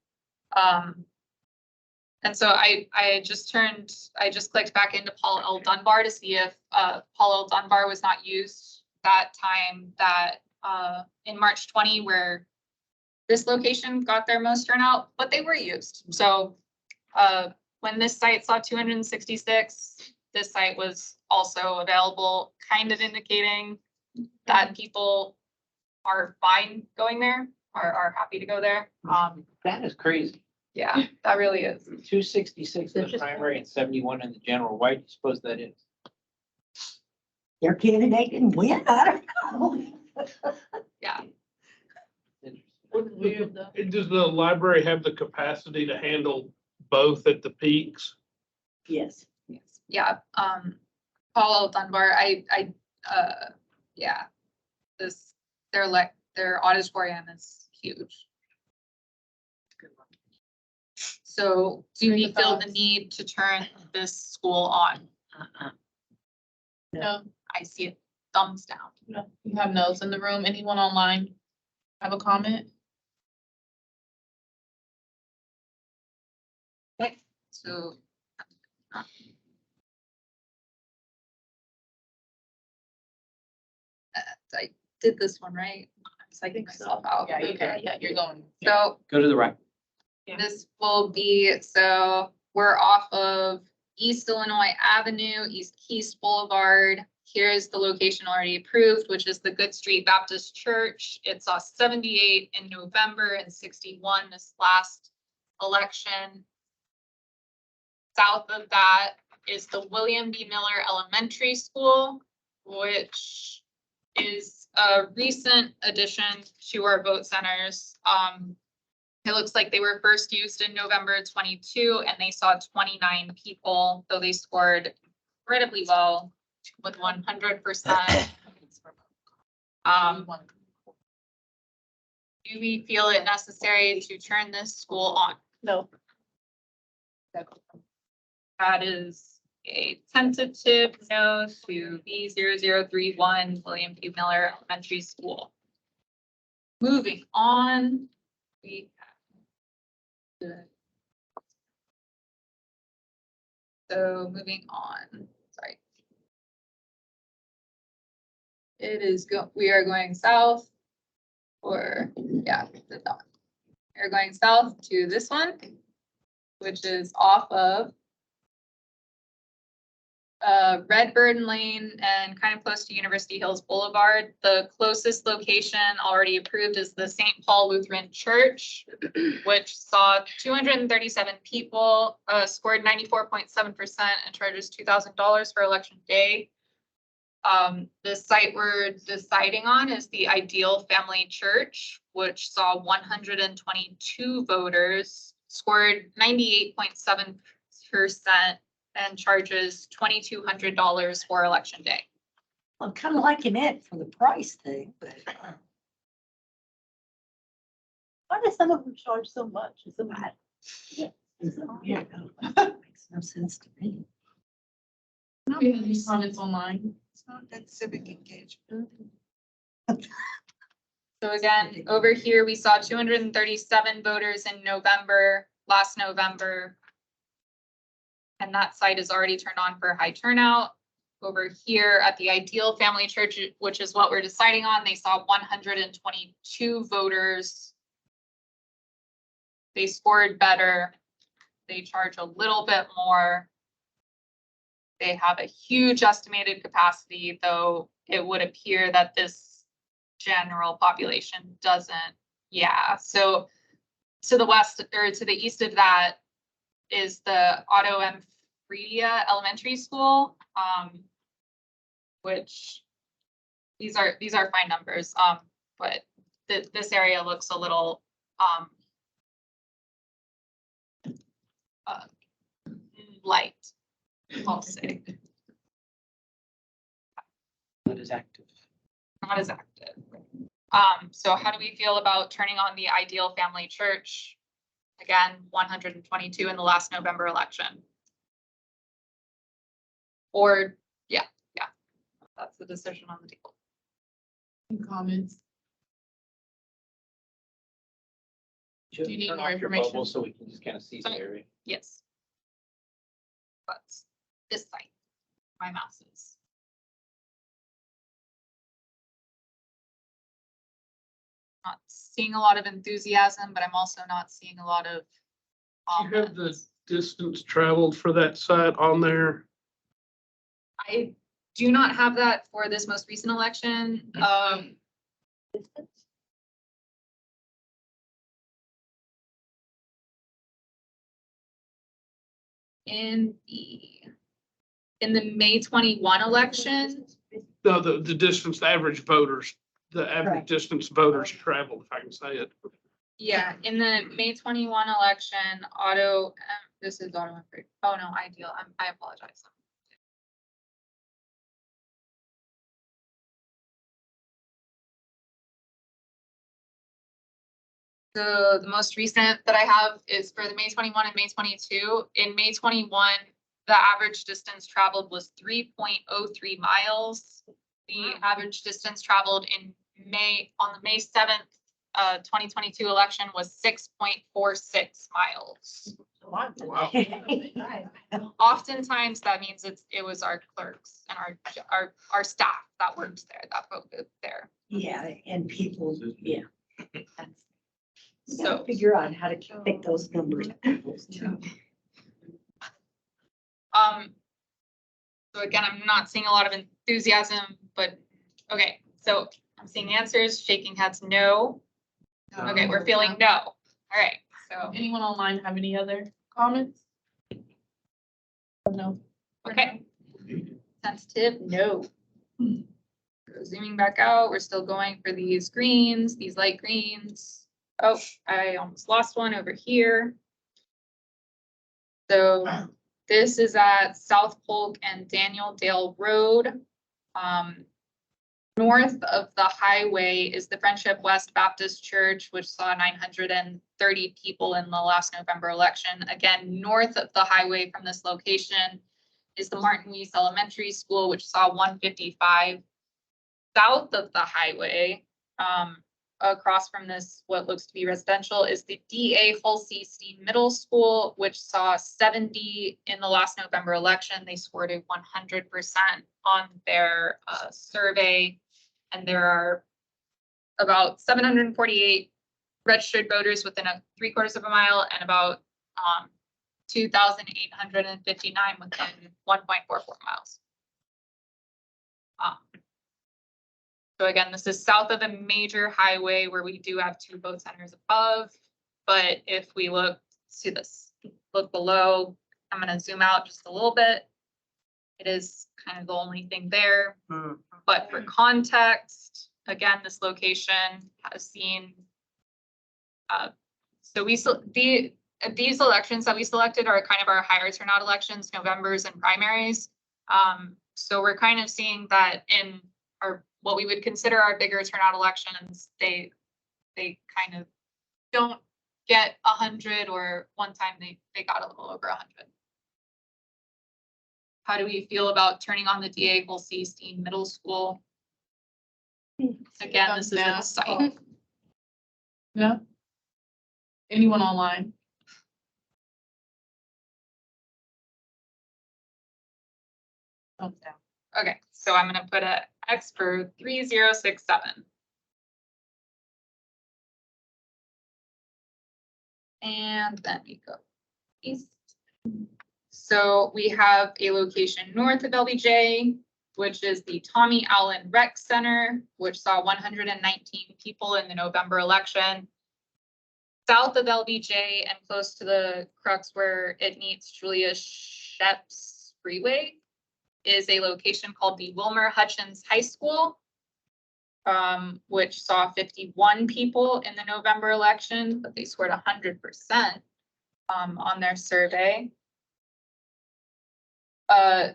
And so I just clicked back into Paul L. Dunbar to see if Paul L. Dunbar was not used that time that in March 20, where this location got their most turnout, but they were used. So when this site saw 266, this site was also available, kind of indicating that people are fine going there, are happy to go there. That is crazy. Yeah, that really is. 266 in the primary and 71 in the general. Why do you suppose that is? Their candidate didn't win, I don't know. Yeah. Does the library have the capacity to handle both at the peaks? Yes. Yes. Yeah. Paul L. Dunbar, yeah, their auditorium is huge. So do Any we feel the thoughts? need to turn this school on? No, I see it thumbs down. no, you have no's in the room. Anyone online have a comment? So I did this one right. I'm psyching myself out. Yeah, Okay. you're going. So Go to the right. this will be, so we're off of East Illinois Avenue, East Keys Boulevard. Here's the location already approved, which is the Good Street Baptist Church. It saw 78 in November and 61 this last election. South of that is the William B. Miller Elementary School, which is a recent addition to our vote centers. It looks like they were first used in November 22 and they saw 29 people, though they scored incredibly well with 100%. Do we feel it necessary to turn this school on? No. That is a tentative no to B0031 William P. Miller Elementary School. Moving on, we have so moving on, sorry. We are going south, or yeah, the dot. We're going south to this one, which is off of Redbird Lane and kind of close to University Hills Boulevard. The closest location already approved is the St. Paul Lutheran Church, which saw 237 people, scored 94.7% and charges $2,000 for election day. The site we're deciding on is the Ideal Family Church, which saw 122 voters, scored 98.7% and charges $2,200 for election day. I'm kind of liking it for the price thing, but. Why do some of them charge so much? Is it mad? Yeah, makes no sense to me. We have any comments online? It's not good civic engagement. So again, over here, we saw 237 voters in November, last November. And that site is already turned on for high turnout. Over here at the Ideal Family Church, which is what we're deciding on, they saw 122 voters. They scored better. They charge a little bit more. They have a huge estimated capacity, though it would appear that this general population doesn't. Yeah, so to the west or to the east of that is the Otto M. Fredia Elementary School, which these are fine numbers, but this area looks a little light, I'll say. Not as active. Not as active. So how do we feel about turning on the Ideal Family Church? Again, 122 in the last November election. Or, yeah, that's the decision on the table. Any comments? Do you need more information? So we can just kind of see the area. Yes. But this site, my mouse is. Not seeing a lot of enthusiasm, but I'm also not seeing a lot of. You have the distance traveled for that site on there. I do not have that for this most recent election. In the May 21 election, No, the distance, the average voters, the average Right. distance voters traveled, if I can say it. yeah, in the May 21 election, this is Otto. Oh no, Ideal. I apologize. So the most recent that I have is for the May 21 and May 22. In May 21, the average distance traveled was 3.03 miles. The average distance traveled in May, on the May 7th, 2022 election was 6.46 miles. Wow. Oftentimes that means it was our clerks and our staff that worked there, that voted there. Yeah, and people, yeah. So So figure out how to pick those numbers. So again, I'm not seeing a lot of enthusiasm, but okay, so I'm seeing answers, shaking heads, no. Okay, we're feeling no. All right, so Anyone online have any other comments? No. okay. Sensitive, no. Zooming back out, we're still going for these greens, these light greens. Oh, I almost lost one over here. So this is at South Polk and Daniel Dale Road. North of the highway is the Friendship West Baptist Church, which saw 930 people in the last November election. Again, north of the highway from this location is the Martin Weiss Elementary School, which saw 155. South of the highway, across from this, what looks to be residential, is the D.A. Hulsey Middle School, which saw 70 in the last November election. They scored a 100% on their survey, and there are about 748 registered voters within a 3/4 of a mile and about 2,859 within 1.44 miles. So again, this is south of the major highway where we do have 2 vote centers above. But if we look to this, look below, I'm going to zoom out just a little bit. It is kind of the only thing there. But for context, again, this location has seen. So these elections that we selected are kind of our higher turnout elections, Novembers and primaries. So we're kind of seeing that in our what we would consider our bigger turnout elections, they kind of don't get 100, or one time they got a little over 100. How do we feel about turning on the D.A. Hulsey Middle School? Again, this is a site. Yeah. Anyone online? Thumbs down. Okay, so I'm gonna put a X for 3067. And then we go east. So we have a location north of LBJ, which is the Tommy Allen Rec Center, which saw 119 people in the November election. South of LBJ and close to the crux where it meets Julia Sheps Freeway is a location called the Wilmer Hutchins High School, which saw 51 people in the November election, but they scored 100% on their survey. To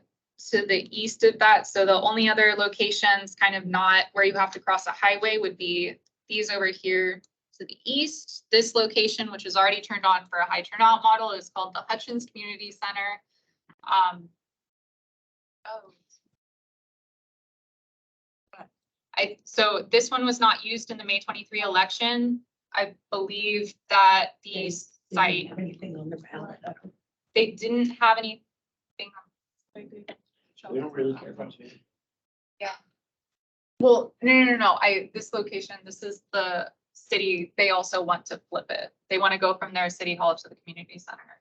the east of that, so the only other locations kind of not where you have to cross a highway would be these over here to the east. This location, which is already turned on for a high turnout model, is called the Hutchins Community Center. So this one was not used in the May 23 election. I believe that the site, Anything on the ballot? they didn't have anything. We don't really care about you. Yeah. Well, no. This location, this is the city. They also want to flip it. They want to go from their city hall to the community center.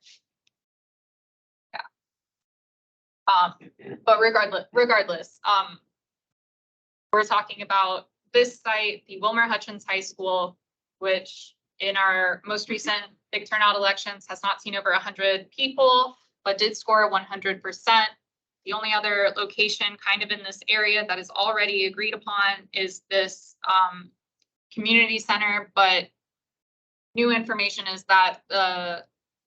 Yeah. But regardless, we're talking about this site, the Wilmer Hutchins High School, which in our most recent big turnout elections has not seen over 100 people, but did score 100%. The only other location kind of in this area that is already agreed upon is this community center, but new information is that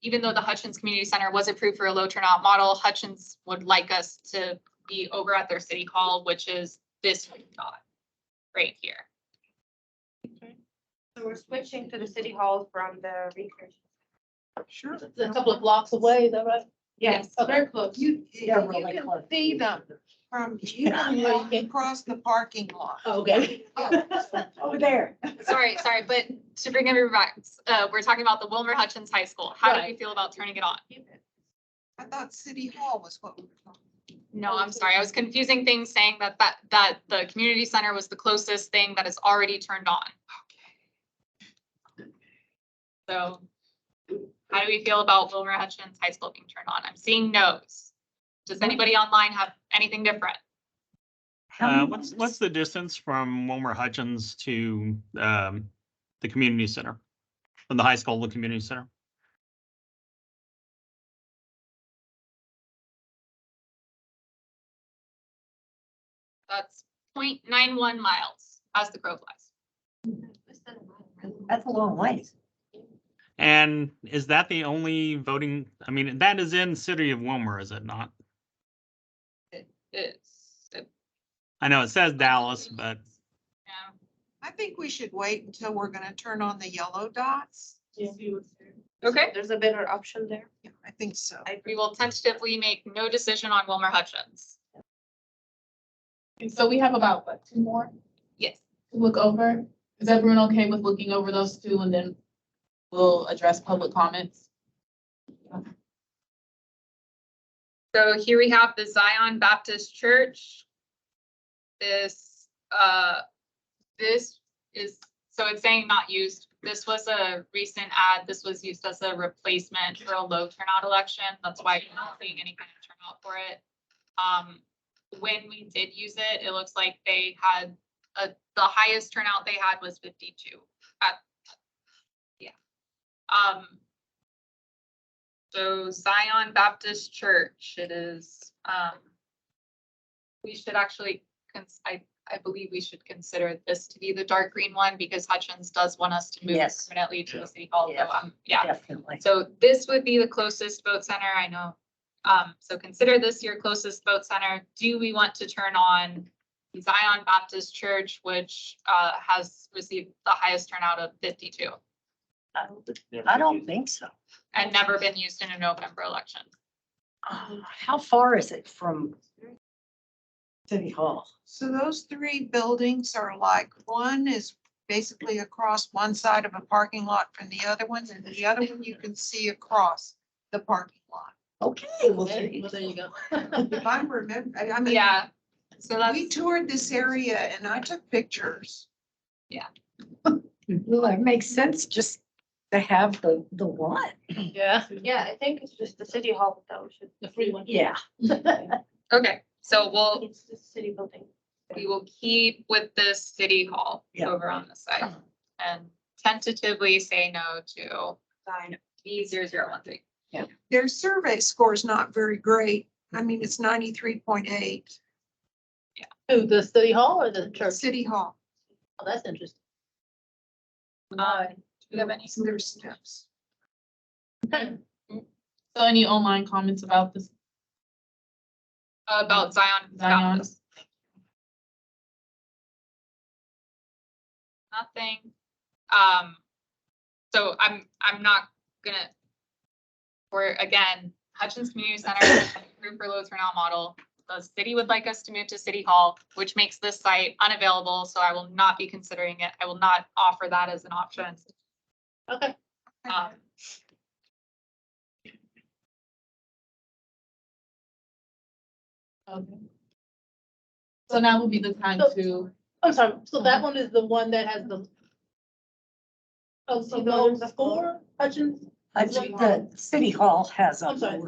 even though the Hutchins Community Center was approved for a low turnout model, Hutchins would like us to be over at their city hall, which is this dot right here. So we're switching to the city hall from the research. Sure. It's a couple of blocks away, is that right? Yes, Okay. close. You They're really can close. see them from, you can walk across the parking lot. Okay. Over there. Sorry, but to bring everybody back, we're talking about the Wilmer Hutchins High School. How do we feel about turning it on? I thought City Hall was what we were talking. No, I'm sorry. I was confusing things, saying that the community center was the closest thing that is already turned on. So how do we feel about Wilmer Hutchins High School being turned on? I'm seeing no's. Does anybody online have anything different? What's the distance from Wilmer Hutchins to the community center? From the high school to the community center? That's 0.91 miles as the crow flies. That's a long ways. And is that the only voting? I mean, that is in city of Wilmer, is it not? I know it says Dallas, but Yeah. I think we should wait until we're gonna turn on the yellow dots. Okay, There's a better option there. Yeah, I think so. we will tentatively make no decision on Wilmer Hutchins. And so we have about, what, 2 more Yes. to look over? Is everyone okay with looking over those 2 and then we'll address public comments? So here we have the Zion Baptist Church. This is, so it's saying not used. This was a recent ad. This was used as a replacement for a low turnout election. That's why you're not seeing any kind of turnout for it. When we did use it, it looks like they had the highest turnout they had was 52. Yeah. So Zion Baptist Church, it is, we should actually, I believe we should consider this to be the dark green one because Hutchins does want us to move Yes. permanently to the city hall. Yes. So, yeah. Definitely. So this would be the closest vote center, I know. So consider this your closest vote center. Do we want to turn on Zion Baptist Church, which has received the highest turnout of 52 I don't think so. and never been used in a November election? How far is it from City Hall? So those 3 buildings are like, one is basically across one side of a parking lot from the other one, and the other one you can see across the parking lot. Okay, well, there you Well, there you go. If I remember, I mean. Yeah, so We that's, toured this area and I took pictures. Well, that makes sense just to have the one. Yeah, Yeah, I think it's just the city hall that we should. the free one. Yeah. okay, so It's the city building. we will keep with this city hall Yeah. over on this side and tentatively say no to B0013. Their survey score is not very great. I mean, it's 93.8. To the city hall or the church? City Hall. Oh, that's interesting. Do we have any? Their steps. So any online comments about this? About Zion Zion. Baptist? Nothing. So I'm not gonna, we're again, Hutchins Community Center, approved for low turnout model. The city would like us to move to City Hall, which makes this site unavailable, so I will not be considering it. I will not offer that as an option. Okay. Okay. So now would be the time So- to, I'm sorry, so that one is the one that has the. Oh, so the score, Hutchins? The City Hall has a. I'm sorry,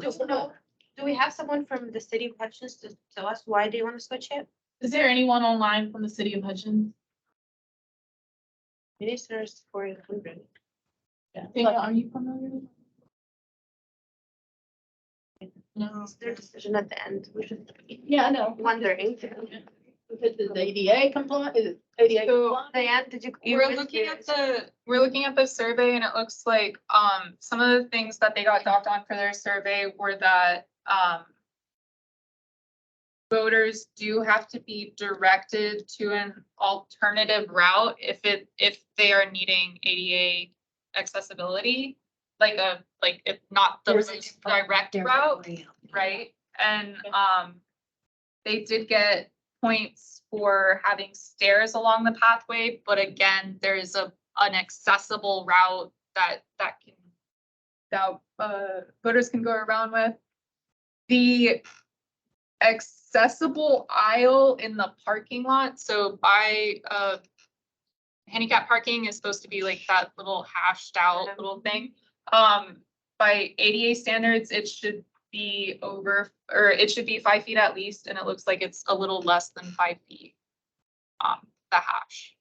Do we have someone from the city of Hutchins to tell us why they want to switch it? is there anyone online from the city of Hutchins? Ministers for improvement. Danielle, are you familiar with? No. It's their decision at the end. We should Yeah, I know. wondering. If it's the ADA compliant, is it ADA So, compliant? Diane, did you? We're looking at the survey and it looks like, some of the things that they got docked on for their survey were that, voters do have to be directed to an alternative route if they are needing ADA accessibility, like if not the There's a most different- direct different route, way. right? And they did get points for having stairs along the pathway, but again, there's an accessible route that voters can go around with. The accessible aisle in the parking lot, so by handicap parking is supposed to be like that little hashed out little thing. By ADA standards, it should be it should be 5 feet at least, and it looks like it's a little less than 5 feet. The hash.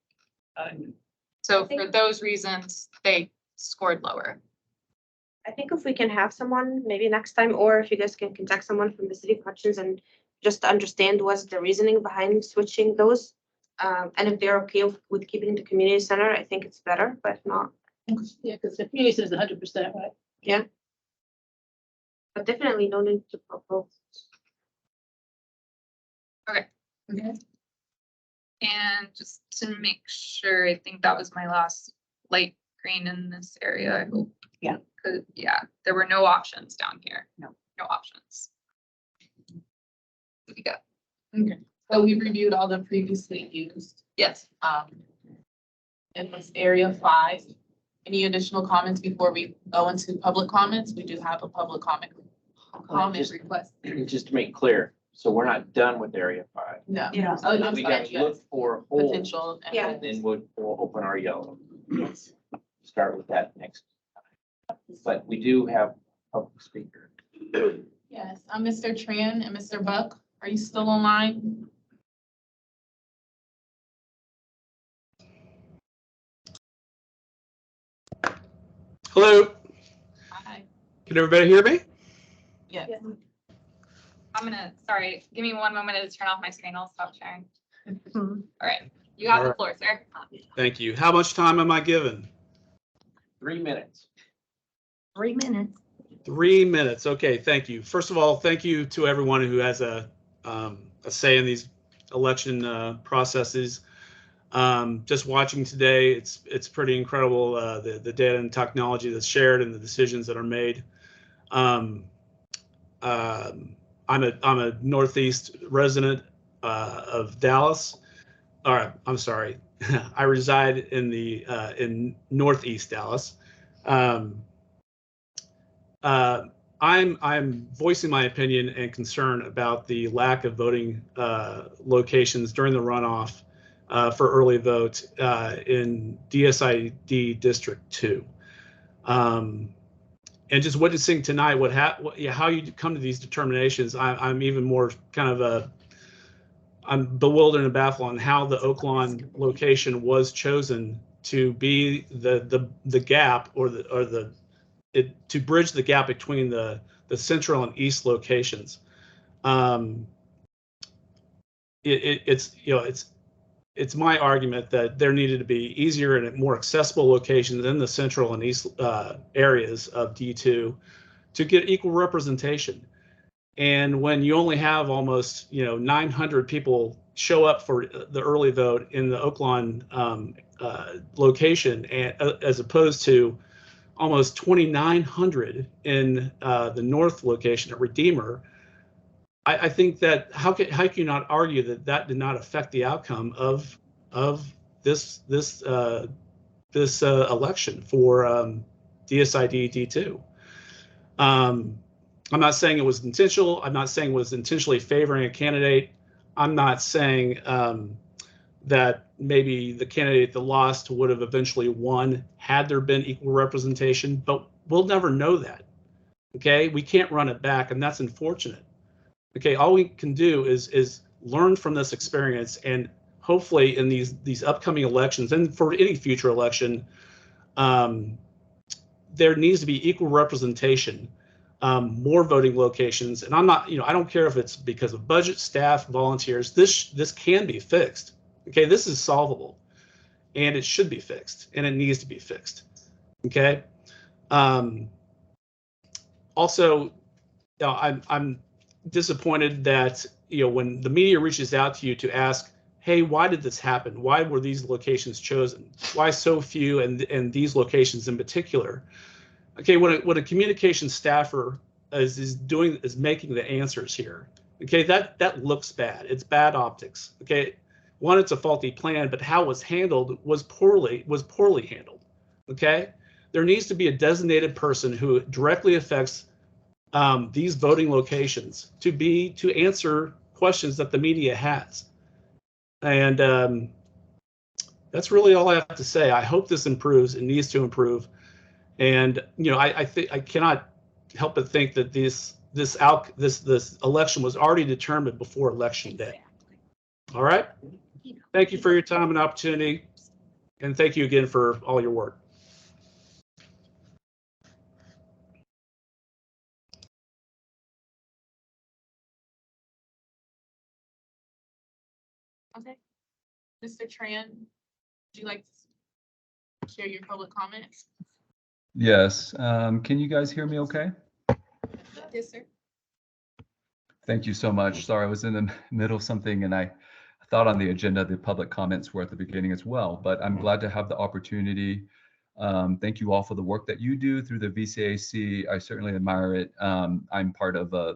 So for those reasons, they scored lower. I think if we can have someone maybe next time, or if you guys can contact someone from the city of Hutchins and just understand what's the reasoning behind switching those. And if they're okay with keeping the community center, I think it's better, but if not. Yeah, because the community center is 100%, right? Yeah. But definitely no need to propose. Okay. And just to make sure, I think that was my last light green in this area, I hope. Yeah. Yeah, there were no options down here. No options. What we got? Okay, so we reviewed all the previously used. Yes. In this area 5. Any additional comments before we go into public comments? We do have a public comment Just- request. Just to make clear, so we're not done with area 5. No. Yeah. Oh, I'm We sorry, gotta yes. look for holes, Potential. Yeah. and then we'll open our yellow. Yes. Start with that next time. But we do have public speaker. Yes, I'm Mr. Tran and Mr. Buck. Are you still online? Hello, Hi. can everybody hear me? Yes. Sorry, give me one moment to turn off my screen. I'll stop sharing. Mhm. All right, you have All the right. floor, sir. Thank you. How much time am I given? 3 minutes. 3 minutes. 3 minutes. Okay, thank you. First of all, thank you to everyone who has a say in these election processes. Just watching today, it's pretty incredible, the data and technology that's shared and the decisions that are made. I'm a Northeast resident of Dallas. All right, I'm sorry. I reside in Northeast Dallas. I'm voicing my opinion and concern about the lack of voting locations during the runoff for early vote in DSID District 2. And just witnessing tonight how you come to these determinations, I'm even more kind of I'm bewildered and baffled on how the Oaklawn location was chosen to be the gap to bridge the gap between the central and east locations. It's my argument that there needed to be easier and more accessible locations in the central and east areas of D2 to get equal representation. And when you only have almost 900 people show up for the early vote in the Oaklawn location, and as opposed to almost 2,900 in the north location at Redeemer, I think that how can you not argue that did not affect the outcome of this election for DSID D2? I'm not saying it was intentional. I'm not saying it was intentionally favoring a candidate. I'm not saying that maybe the candidate that lost would have eventually won had there been equal representation, but we'll never know that. Okay, we can't run it back, and that's unfortunate. Okay, all we can do is learn from this experience, and hopefully in these upcoming elections and for any future election, there needs to be equal representation, more voting locations. And I'm not, I don't care if it's because of budget, staff, volunteers. This can be fixed. Okay, this is solvable, and it should be fixed, and it needs to be fixed. Okay. Also, I'm disappointed that when the media reaches out to you to ask, hey, why did this happen? Why were these locations chosen? Why so few and these locations in particular? Okay, what a communications staffer is making the answers here. Okay, that looks bad. It's bad optics. Okay, one, it's a faulty plan, but how it was handled was poorly handled. Okay, there needs to be a designated person who directly affects these voting locations to answer questions that the media has. And that's really all I have to say. I hope this improves. It needs to improve. And I think I cannot help but think that this election was already determined before election day. All right. Thank you for your time and opportunity, and thank you again for all your work. Okay. Mr. Tran, would you like to share your public comments? Yes. Can you guys hear me okay? Yes, sir. Thank you so much. Sorry, I was in the middle of something and I thought on the agenda the public comments were at the beginning as well, but I'm glad to have the opportunity. Thank you all for the work that you do through the VCAC. I certainly admire it. I'm part of a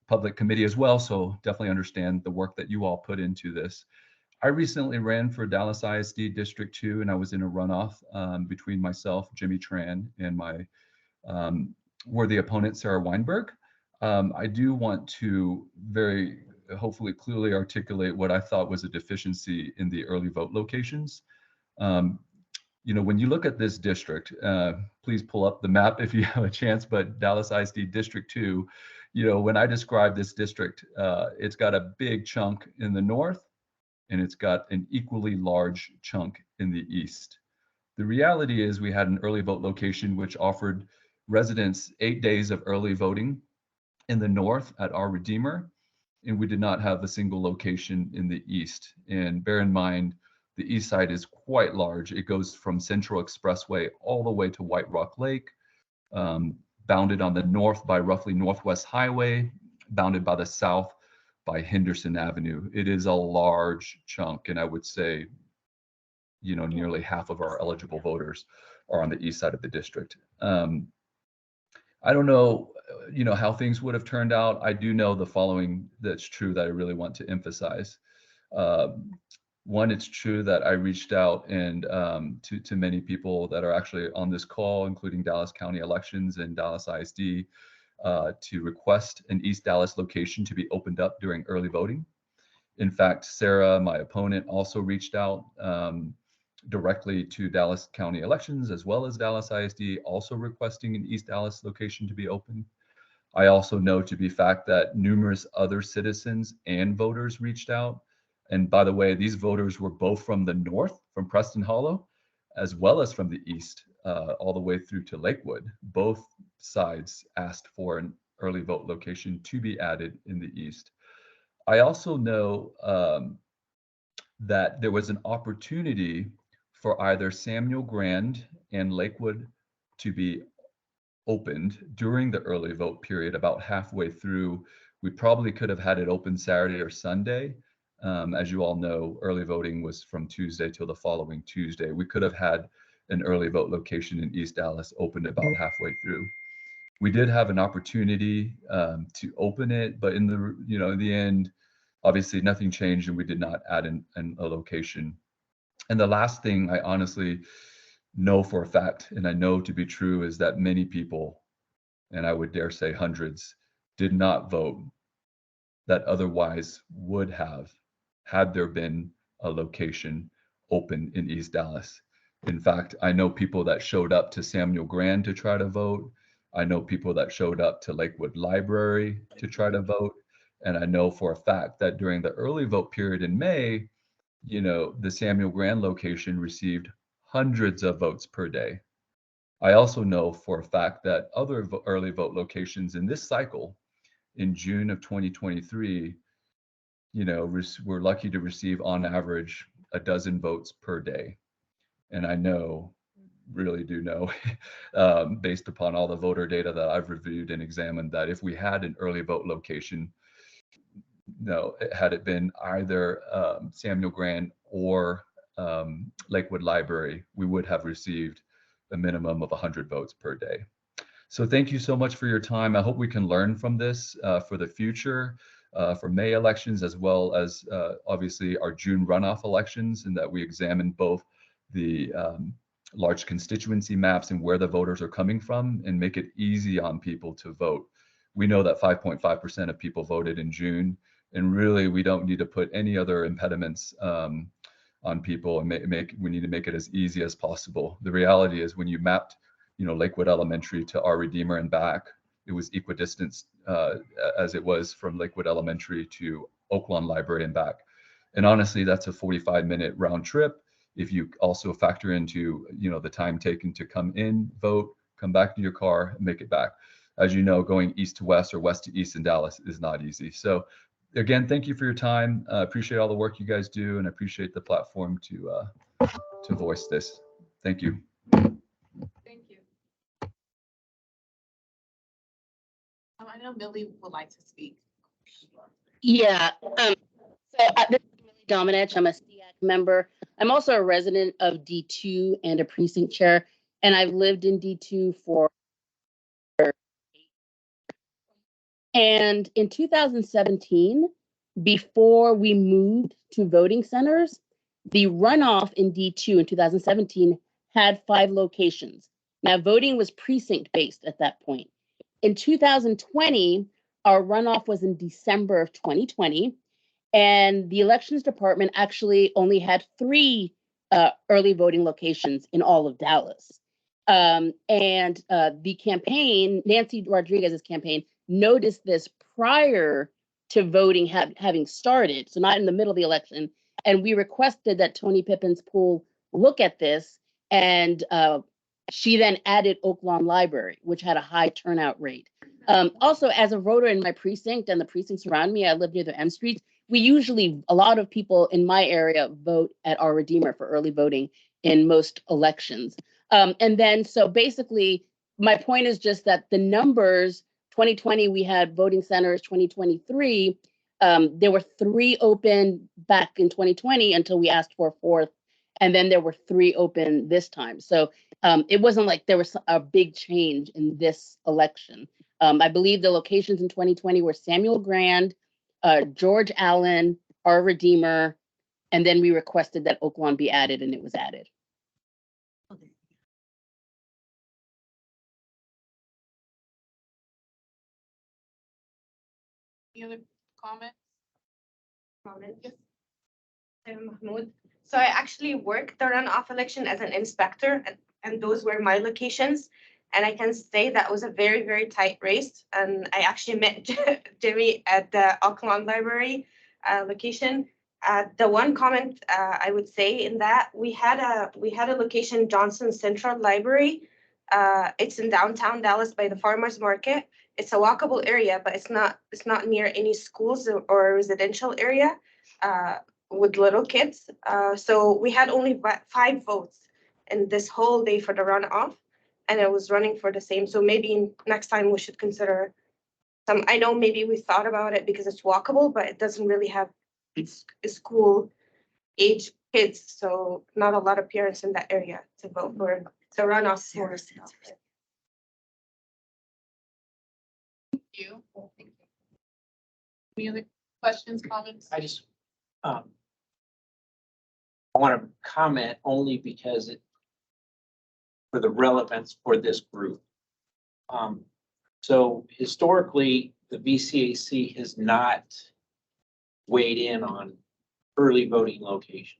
public committee as well, so definitely understand the work that you all put into this. I recently ran for Dallas ISD District 2, and I was in a runoff between myself, Jimmy Tran, and my worthy opponent, Sarah Weinberg. I do want to very hopefully clearly articulate what I thought was a deficiency in the early vote locations. When you look at this district, please pull up the map if you have a chance, but Dallas ISD District 2, when I describe this district, it's got a big chunk in the north, and it's got an equally large chunk in the east. The reality is we had an early vote location which offered residents 8 days of early voting in the north at our Redeemer, and we did not have a single location in the east. And bear in mind, the east side is quite large. It goes from Central Expressway all the way to White Rock Lake, bounded on the north by roughly Northwest Highway, bounded by the south by Henderson Avenue. It is a large chunk, and I would say, nearly half of our eligible voters are on the east side of the district. I don't know, how things would have turned out. I do know the following that's true that I really want to emphasize. One, it's true that I reached out and to many people that are actually on this call, including Dallas County Elections and Dallas ISD, to request an East Dallas location to be opened up during early voting. In fact, Sarah, my opponent, also reached out directly to Dallas County Elections as well as Dallas ISD, also requesting an East Dallas location to be open. I also know to be fact that numerous other citizens and voters reached out. And by the way, these voters were both from the north, from Preston Hollow, as well as from the east, all the way through to Lakewood. Both sides asked for an early vote location to be added in the east. I also know that there was an opportunity for either Samuel Grand and Lakewood to be opened during the early vote period. About halfway through, we probably could have had it open Saturday or Sunday. As you all know, early voting was from Tuesday till the following Tuesday. We could have had an early vote location in East Dallas opened about halfway through. We did have an opportunity to open it, but in the end, obviously nothing changed, and we did not add a location. And the last thing I honestly know for a fact, and I know to be true, is that many people, and I would dare say hundreds, did not vote that otherwise would have, had there been a location open in East Dallas. In fact, I know people that showed up to Samuel Grand to try to vote. I know people that showed up to Lakewood Library to try to vote. And I know for a fact that during the early vote period in May, the Samuel Grand location received hundreds of votes per day. I also know for a fact that other early vote locations in this cycle in June of 2023, we're lucky to receive on average a dozen votes per day. And I know, really do know, based upon all the voter data that I've reviewed and examined, that if we had an early vote location, no, had it been either Samuel Grant or Lakewood Library, we would have received a minimum of 100 votes per day. So thank you so much for your time. I hope we can learn from this for the future, for May elections, as well as obviously our June runoff elections, and that we examine both the large constituency maps and where the voters are coming from and make it easy on people to vote. We know that 5.5% of people voted in June, and really we don't need to put any other impediments on people, and we need to make it as easy as possible. The reality is when you mapped, Lakewood Elementary to our Redeemer and back, it was equidistant as it was from Lakewood Elementary to Oaklawn Library and back. And honestly, that's a 45-minute round trip. If you also factor into, the time taken to come in, vote, come back to your car, and make it back. As you know, going east to west or west to east in Dallas is not easy. So again, thank you for your time. Appreciate all the work you guys do, and appreciate the platform to voice this. Thank you. Thank you. I know Millie would like to speak. Yeah. This is Millie Dominich. I'm a SEAC member. I'm also a resident of D2 and a precinct chair, and I've lived in D2 for. And in 2017, before we moved to voting centers, the runoff in D2 in 2017 had 5 locations. Now, voting was precinct based at that point. In 2020, our runoff was in December of 2020, and the elections department actually only had 3 early voting locations in all of Dallas. The campaign, Nancy Rodriguez's campaign, noticed this prior to voting having started, so not in the middle of the election. And we requested that Tony Pippin's pool look at this, and she then added Oaklawn Library, which had a high turnout rate. Also, as a voter in my precinct and the precincts around me, I live near the M Streets. A lot of people in my area vote at our Redeemer for early voting in most elections. So basically, my point is just that the numbers, 2020, we had voting centers. 2023, there were 3 open back in 2020 until we asked for a 4th. And then there were 3 open this time. So it wasn't like there was a big change in this election. I believe the locations in 2020 were Samuel Grand, George Allen, our Redeemer, and then we requested that Oaklawn be added, and it was added. Any other comments? Yes. I'm Mahmoud. So I actually worked the runoff election as an inspector, and those were my locations. And I can say that was a very, very tight race. And I actually met Jimmy at the Oaklawn Library location. The one comment I would say in that we had a location, Johnson Central Library. It's in downtown Dallas by the farmers market. It's a walkable area, but it's not near any schools or residential area with little kids. So we had only 5 votes in this whole day for the runoff, and it was running for the same. So maybe next time we should consider some. I know maybe we thought about it because it's walkable, but it doesn't really have school age kids, so not a lot of parents in that area to vote for. So runoff for. Thank you. Any other questions, comments? I just, I want to comment only because for the relevance for this group. So historically, the VCAC has not weighed in on early voting locations.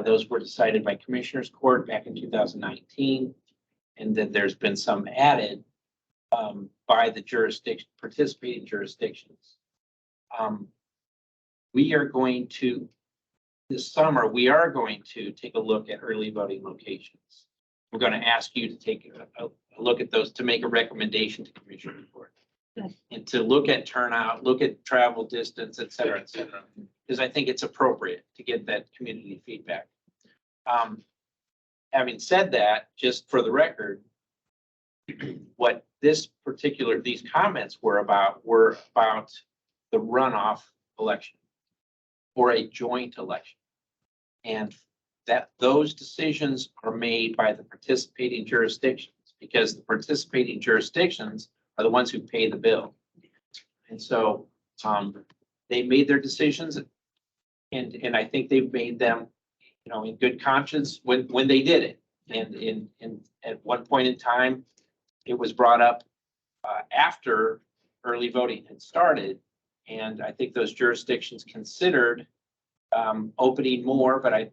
Those were decided by Commissioners Court back in 2019, and then there's been some added by the participating jurisdictions. We are going to, this summer, take a look at early voting locations. We're going to ask you to take a look at those to make a recommendation to Commissioner Court. And to look at turnout, look at travel distance, et cetera, because I think it's appropriate to get that community feedback. Having said that, just for the record, what these comments were about the runoff election or a joint election. And that those decisions are made by the participating jurisdictions, because the participating jurisdictions are the ones who pay the bill. And so they made their decisions, and I think they've made them, you know, in good conscience when they did it. And at one point in time, it was brought up after early voting had started. And I think those jurisdictions considered opening more, but I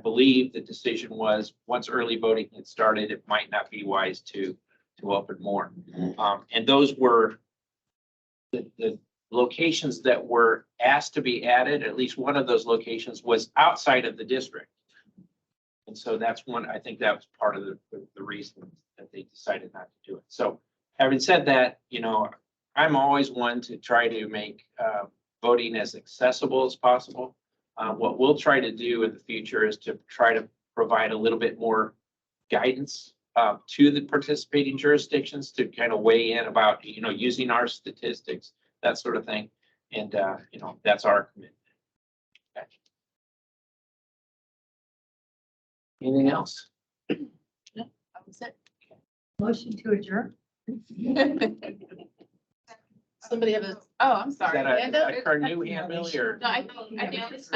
believe the decision was once early voting had started, it might not be wise to open more. And those were the locations that were asked to be added. At least one of those locations was outside of the district. And so that's one, I think that was part of the reason that they decided not to do it. So having said that, you know, I'm always one to try to make voting as accessible as possible. What we'll try to do in the future is to try to provide a little bit more guidance to the participating jurisdictions to kind of weigh in about, you know, using our statistics, that sort of thing. And, you know, that's our commitment. Okay. Anything else? No, that was it. Motion to adjourn. Somebody have a, Oh, I'm Is sorry. that our new hand, Millie, or? No, I think I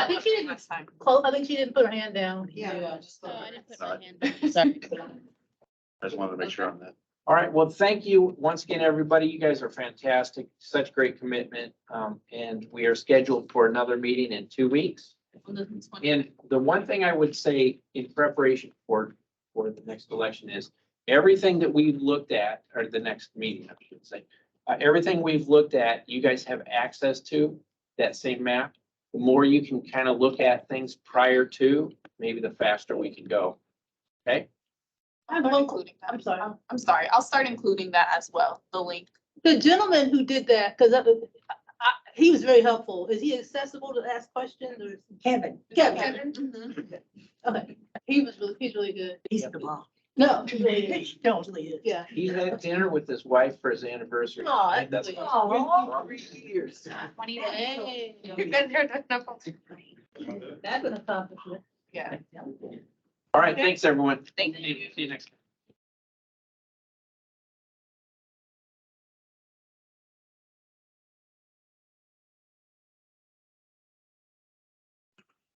think she didn't, last time. I think she didn't put her hand down. Yeah. No, I didn't put my hand down. Sorry. I just wanted to make sure on that. All right, well, thank you once again, everybody. You guys are fantastic, such great commitment. And we are scheduled for another meeting in 2 weeks. And the one thing I would say in preparation for the next election is everything that we've looked at, or the next meeting, I should say, everything we've looked at, you guys have access to that same map. The more you can kind of look at things prior to, maybe the faster we can go. Okay? I'm including that. I'm sorry. I'm sorry. I'll start including that as well, the link. The gentleman who did that, because he was very helpful. Is he accessible to ask questions or? Kevin. Kevin. Mhm. Okay, he's really good. He's the bomb. No. He totally is. Yeah. He had dinner with his wife for his anniversary. Aw, I think that's that's awesome. sweet. 20 Hey. You've been there, done enough. That's an accomplishment. Yeah. All right, thanks, everyone. Thank you. See you next time.